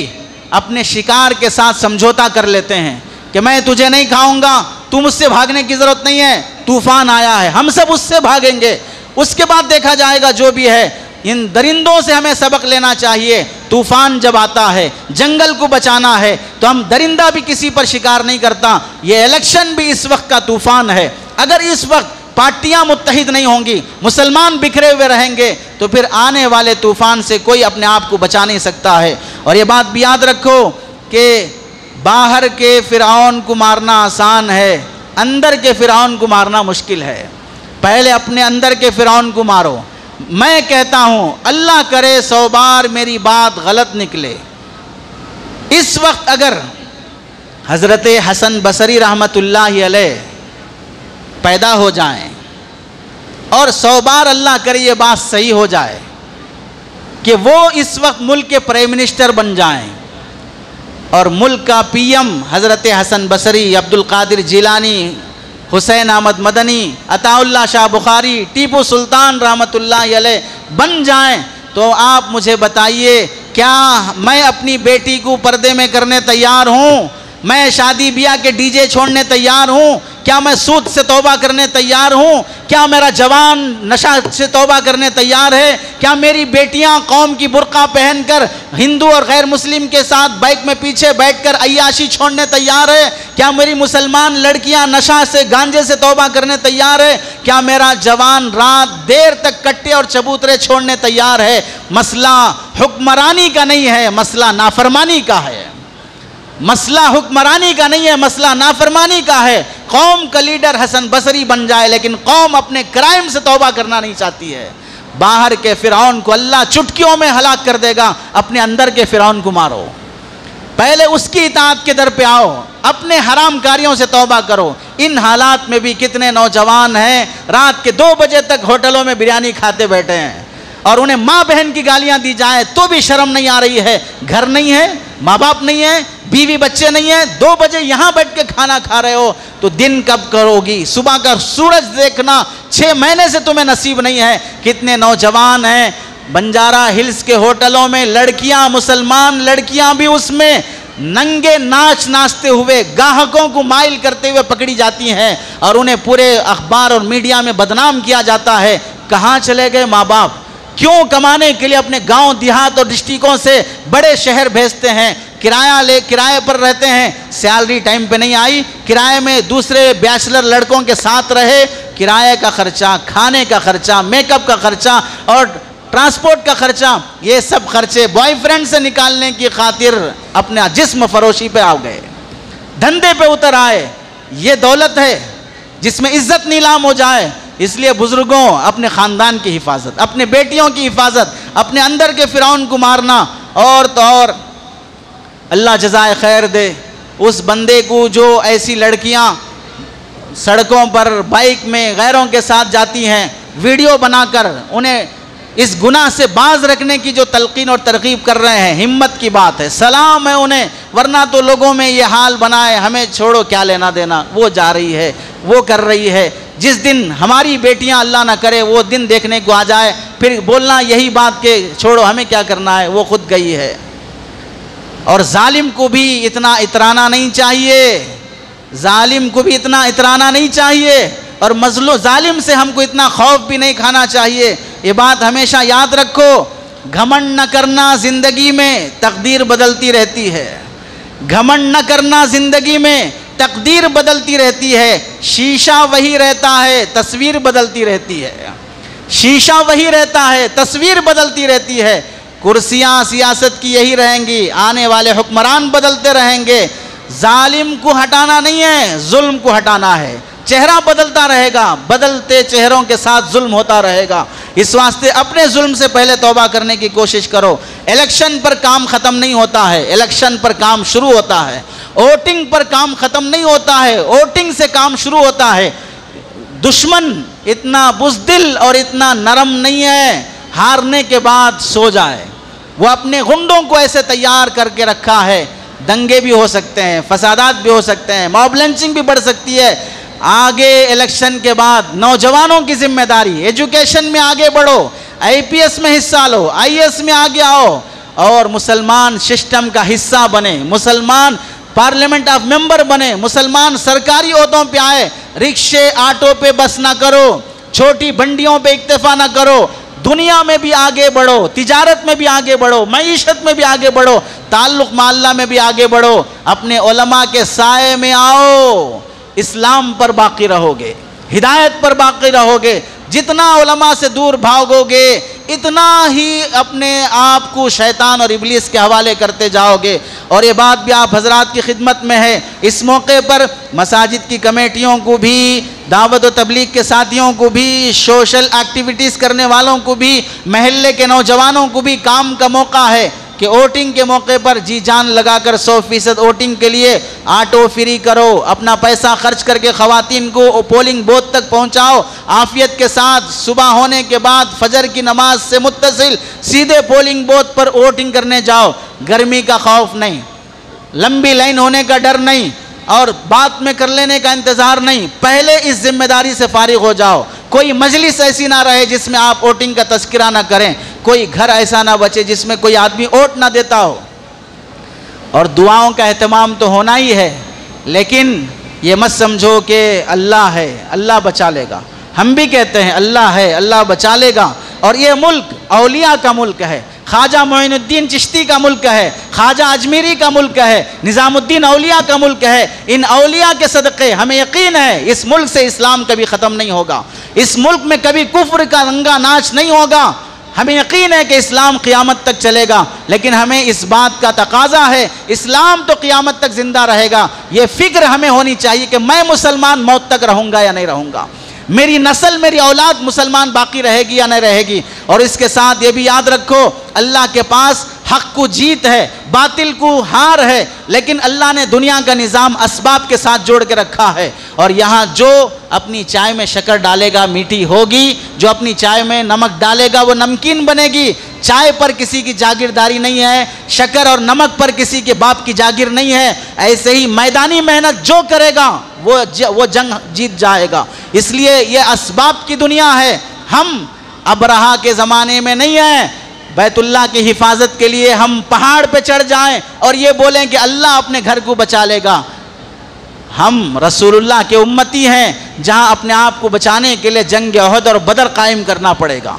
اپنے شکار کے ساتھ سمجھوتا کر لیتے ہیں کہ میں تجھے نہیں کھاؤں گا، تو مجھ سے بھاگنے کی ضرورت نہیں ہے، طوفان آیا ہے ہم سب اس سے بھاگیں گے، اس کے بعد دیکھا جائے گا جو بھی ہے۔ ان درندوں سے ہمیں سبق لینا چاہیے۔ طوفان جب آتا ہے، جنگل کو بچانا ہے، تو ہم درندہ بھی کسی پر شکار نہیں کرتا۔ یہ الیکشن بھی اس وقت کا طوفان ہے۔ اگر اس وقت پارٹیاں متحد نہیں ہوں گی، مسلمان بکھرے ہوئے رہیں گے، تو پھر آنے والے طوفان سے کوئی اپنے آپ کو بچا نہیں سکتا ہے۔ اور یہ بات بھی یاد رکھو کہ باہر کے فرعون کو مارنا آسان ہے، اندر کے فرعون کو مارنا مشکل ہے۔ پہلے اپنے اندر کے فرعون کو مارو۔ میں کہتا ہوں اللہ کرے 100 بار میری بات غلط نکلے، اس وقت اگر حضرت حسن بصری رحمت اللہ علیہ پیدا ہو جائیں اور 100 بار اللہ کرے یہ بات صحیح ہو جائے کہ وہ اس وقت ملک کے پرائم منسٹر بن جائیں، اور ملک کا پی ایم حضرت حسن بصری، عبد القادر جیلانی، حسین احمد مدنی، عطا اللہ شاہ بخاری، ٹیپو سلطان رحمت اللہ علیہ بن جائیں، تو آپ مجھے بتائیے کیا میں اپنی بیٹی کو پردے میں کرنے تیار ہوں؟ میں شادی بیاہ کے ڈی جے چھوڑنے تیار ہوں؟ کیا میں سود سے توبہ کرنے تیار ہوں؟ کیا میرا جوان نشہ سے توبہ کرنے تیار ہے؟ کیا میری بیٹیاں قوم کی برقع پہن کر ہندو اور غیر مسلم کے ساتھ بائک میں پیچھے بیٹھ کر عیاشی چھوڑنے تیار ہے؟ کیا میری مسلمان لڑکیاں نشہ سے، گانجے سے توبہ کرنے تیار ہے؟ کیا میرا جوان رات دیر تک کٹے اور چبوترے چھوڑنے تیار ہے؟ مسئلہ حکمرانی کا نہیں ہے، مسئلہ نافرمانی کا ہے۔ مسئلہ حکمرانی کا نہیں ہے، مسئلہ نافرمانی کا ہے۔ قوم کا لیڈر حسن بصری بن جائے، لیکن قوم اپنے کرائم سے توبہ کرنا نہیں چاہتی ہے۔ باہر کے فرعون کو اللہ چٹکیوں میں ہلاک کر دے گا، اپنے اندر کے فرعون کو مارو۔ پہلے اس کی اطاعت کے در پہ آؤ، اپنے حرام کاریوں سے توبہ کرو۔ ان حالات میں بھی کتنے نوجوان ہیں رات کے 2 بجے تک ہوٹلوں میں بریانی کھاتے بیٹھے ہیں، اور انہیں ماں بہن کی گالیاں دی جائیں تو بھی شرم نہیں آ رہی ہے۔ گھر نہیں ہے، ماں باپ نہیں ہے، بیوی بچے نہیں ہیں، 2 بجے یہاں بیٹھ کے کھانا کھا رہے ہو، تو دن کب کرو گی؟ صبح کا سورج دیکھنا 6 مہینے سے تمہیں نصیب نہیں ہے۔ کتنے نوجوان ہیں بنجارہ ہلز کے ہوٹلوں میں، لڑکیاں، مسلمان لڑکیاں بھی اس میں ننگے ناچ ناچتے ہوئے گاہکوں کو مائل کرتے ہوئے پکڑی جاتی ہیں، اور انہیں پورے اخبار اور میڈیا میں بدنام کیا جاتا ہے۔ کہاں چلے گئے ماں باپ؟ کیوں کمانے کے لیے اپنے گاؤں دیہات اور ڈسٹرکوں سے بڑے شہر بھیجتے ہیں؟ کرائے پر رہتے ہیں، سیلری ٹائم پہ نہیں آئی، کرائے میں دوسرے بیچلر لڑکوں کے ساتھ رہے، کرائے کا خرچہ، کھانے کا خرچہ، میک اپ کا خرچہ اور ٹرانسپورٹ کا خرچہ، یہ سب خرچے بوائے فرینڈ سے نکالنے کی خاطر اپنا جسم فروشی پہ آ گئے، دھندے پہ اتر آئے۔ یہ دولت ہے جس میں عزت نیلام ہو جائے۔ اس لیے بزرگوں، اپنے خاندان کی حفاظت، اپنے بیٹیوں کی حفاظت، اپنے اندر کے فرعون کو مارنا، اور تو اور اللہ جزائے خیر دے اس بندے کو جو ایسی لڑکیاں سڑکوں پر بائک میں غیروں کے ساتھ جاتی ہیں، ویڈیو بنا کر انہیں اس گناہ سے باز رکھنے کی جو تلقین اور ترغیب کر رہے ہیں، ہمت کی بات ہے، سلام ہے انہیں، ورنہ تو لوگوں میں یہ حال بنائے ہمیں چھوڑو کیا لینا دینا، وہ جا رہی ہے، وہ کر رہی ہے۔ جس دن ہماری بیٹیاں اللہ نہ کرے وہ دن دیکھنے کو آ جائے، پھر بولنا یہی بات کہ چھوڑو ہمیں کیا کرنا ہے، وہ خود گئی ہے۔ اور ظالم کو بھی اتنا اترانا نہیں چاہیے، ظالم کو بھی اتنا اترانا نہیں چاہیے، اور مظلوم ظالم سے ہم کو اتنا خوف بھی نہیں کھانا چاہیے۔ یہ بات ہمیشہ یاد رکھو، گھمنڈ نہ کرنا زندگی میں تقدیر بدلتی رہتی ہے، گھمنڈ نہ کرنا زندگی میں تقدیر بدلتی رہتی ہے، شیشہ وہی رہتا ہے، تصویر بدلتی رہتی ہے۔ شیشہ وہی رہتا ہے، تصویر بدلتی رہتی ہے۔ کرسیاں سیاست کی یہی رہیں گی، آنے والے حکمران بدلتے رہیں گے۔ ظالم کو ہٹانا نہیں ہے، ظلم کو ہٹانا ہے۔ چہرہ بدلتا رہے گا، بدلتے چہروں کے ساتھ ظلم ہوتا رہے گا۔ اس واسطے اپنے ظلم سے پہلے توبہ کرنے کی کوشش کرو۔ الیکشن پر کام ختم نہیں ہوتا ہے، الیکشن پر کام شروع ہوتا ہے۔ ووٹنگ پر کام ختم نہیں ہوتا ہے، ووٹنگ سے کام شروع ہوتا ہے۔ دشمن اتنا بزدل اور اتنا نرم نہیں ہے ہارنے کے بعد سو جائے۔ وہ اپنے گنڈوں کو ایسے تیار کر کے رکھا ہے، دنگے بھی ہو سکتے ہیں، فسادات بھی ہو سکتے ہیں، موب لنچنگ بھی بڑھ سکتی ہے۔ آگے الیکشن کے بعد نوجوانوں کی ذمہ داری، ایجوکیشن میں آگے بڑھو، آئی پی ایس میں حصہ لو، آئی ایس میں آگے آؤ اور مسلمان سسٹم کا حصہ بنے، مسلمان پارلیمنٹ آف ممبر بنے، مسلمان سرکاری عہدوں پہ آئے۔ رکشے آٹو پہ بس نہ کرو، چھوٹی بنڈیوں پہ اکتفا نہ کرو، دنیا میں بھی آگے بڑھو، تجارت میں بھی آگے بڑھو، معیشت میں بھی آگے بڑھو، تعلق معاملہ میں بھی آگے بڑھو، اپنے علماء کے سائے میں آؤ، اسلام پر باقی رہو گے، ہدایت پر باقی رہو گے۔ جتنا علماء سے دور بھاگو گے اتنا ہی اپنے آپ کو شیطان اور ابلیس کے حوالے کرتے جاؤ گے۔ اور یہ بات بھی آپ حضرات کی خدمت میں ہے، اس موقع پر مساجد کی کمیٹیوں کو بھی، دعوت و تبلیغ کے ساتھیوں کو بھی، سوشل ایکٹیویٹیز کرنے والوں کو بھی، محلے کے نوجوانوں کو بھی کام کا موقع ہے کہ ووٹنگ کے موقع پر جی جان لگا کر 100% ووٹنگ کے لیے آٹو فری کرو، اپنا پیسہ خرچ کر کے خواتین کو پولنگ بوتھ تک پہنچاؤ، عافیت کے ساتھ صبح ہونے کے بعد فجر کی نماز سے متصل سیدھے پولنگ بوتھ پر ووٹنگ کرنے جاؤ۔ گرمی کا خوف نہیں، لمبی لائن ہونے کا ڈر نہیں، اور بات میں کر لینے کا انتظار نہیں، پہلے اس ذمہ داری سے فارغ ہو جاؤ۔ کوئی مجلس ایسی نہ رہے جس میں آپ ووٹنگ کا تذکرہ نہ کریں، کوئی گھر ایسا نہ بچے جس میں کوئی آدمی ووٹ نہ دیتا ہو۔ اور دعاؤں کا اہتمام تو ہونا ہی ہے، لیکن یہ مت سمجھو کہ اللہ ہے، اللہ بچا لے گا۔ ہم بھی کہتے ہیں اللہ ہے، اللہ بچا لے گا۔ اور یہ ملک اولیاء کا ملک ہے، خواجہ معین الدین چشتی کا ملک ہے، خواجہ اجمیری کا ملک ہے، نظام الدین اولیاء کا ملک ہے۔ ان اولیاء کے صدقے ہمیں یقین ہے اس ملک سے اسلام کبھی ختم نہیں ہوگا، اس ملک میں کبھی کفر کا رنگا ناچ نہیں ہوگا۔ ہمیں یقین ہے کہ اسلام قیامت تک چلے گا، لیکن ہمیں اس بات کا تقاضا ہے اسلام تو قیامت تک زندہ رہے گا، یہ فکر ہمیں ہونی چاہیے کہ میں مسلمان موت تک رہوں گا یا نہیں رہوں گا، میری نسل میری اولاد مسلمان باقی رہے گی یا نہیں رہے گی۔ اور اس کے ساتھ یہ بھی یاد رکھو اللہ کے پاس حق کو جیت ہے، باطل کو ہار ہے، لیکن اللہ نے دنیا کا نظام اسباب کے ساتھ جوڑ کے رکھا ہے، اور یہاں جو اپنی چائے میں شکر ڈالے گا میٹھی ہوگی، جو اپنی چائے میں نمک ڈالے گا وہ نمکین بنے گی۔ چائے پر کسی کی جاگیرداری نہیں ہے، شکر اور نمک پر کسی کے باپ کی جاگیر نہیں ہے۔ ایسے ہی میدانی محنت جو کرے گا وہ جنگ جیت جائے گا۔ اس لیے یہ اسباب کی دنیا ہے، ہم ابرہا کے زمانے میں نہیں ہیں۔ بیت اللہ کی حفاظت کے لیے ہم پہاڑ پہ چڑھ جائیں اور یہ بولیں کہ اللہ اپنے گھر کو بچا لے گا۔ ہم رسول اللہ کے امتی ہیں، جہاں اپنے آپ کو بچانے کے لیے جنگ احد اور بدر قائم کرنا پڑے گا،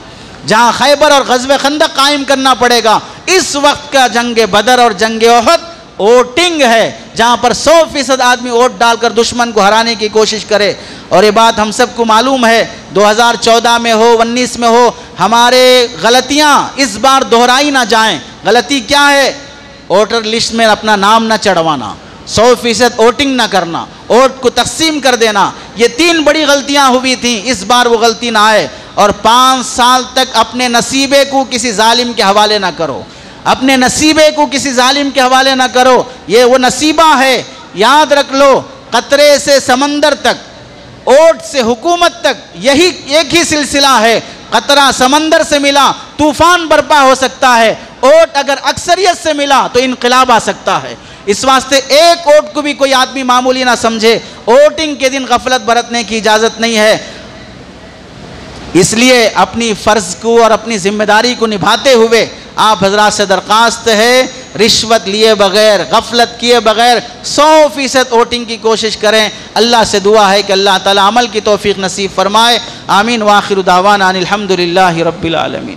جہاں خیبر اور غزوہ خندق قائم کرنا پڑے گا۔ اس وقت کا جنگ بدر اور جنگ احد ووٹنگ ہے، جہاں پر 100% آدمی ووٹ ڈال کر دشمن کو ہرانے کی کوشش کرے۔ اور یہ بات ہم سب کو معلوم ہے، 2014 میں ہو 19 میں ہو، ہمارے غلطیاں اس بار دہرائی نہ جائیں۔ غلطی کیا ہے؟ ووٹر لسٹ میں اپنا نام نہ چڑھوانا، 100% ووٹنگ نہ کرنا، ووٹ کو تقسیم کر دینا، یہ 3 بڑی غلطیاں ہوئی تھیں۔ اس بار وہ غلطی نہ آئے، اور 5 سال تک اپنے نصیبے کو کسی ظالم کے حوالے نہ کرو، اپنے نصیبے کو کسی ظالم کے حوالے نہ کرو۔ یہ وہ نصیبہ ہے، یاد رکھ لو، قطرے سے سمندر تک، ووٹ سے حکومت تک، یہی ایک ہی سلسلہ ہے۔ قطرہ سمندر سے ملا طوفان برپا ہو سکتا ہے، ووٹ اگر اکثریت سے ملا تو انقلاب آ سکتا ہے۔ اس واسطے ایک ووٹ کو بھی کوئی آدمی معمولی نہ سمجھے، ووٹنگ کے دن غفلت برتنے کی اجازت نہیں ہے۔ اس لیے اپنی فرض کو اور اپنی ذمہ داری کو نبھاتے ہوئے آپ حضرات سے درخواست ہے، رشوت لیے بغیر، غفلت کیے بغیر 100% ووٹنگ کی کوشش کریں۔ اللہ سے دعا ہے کہ اللہ تعالی عمل کی توفیق نصیب فرمائے۔ آمین۔ وآخر دعوانا ان الحمدللہ رب العالمین۔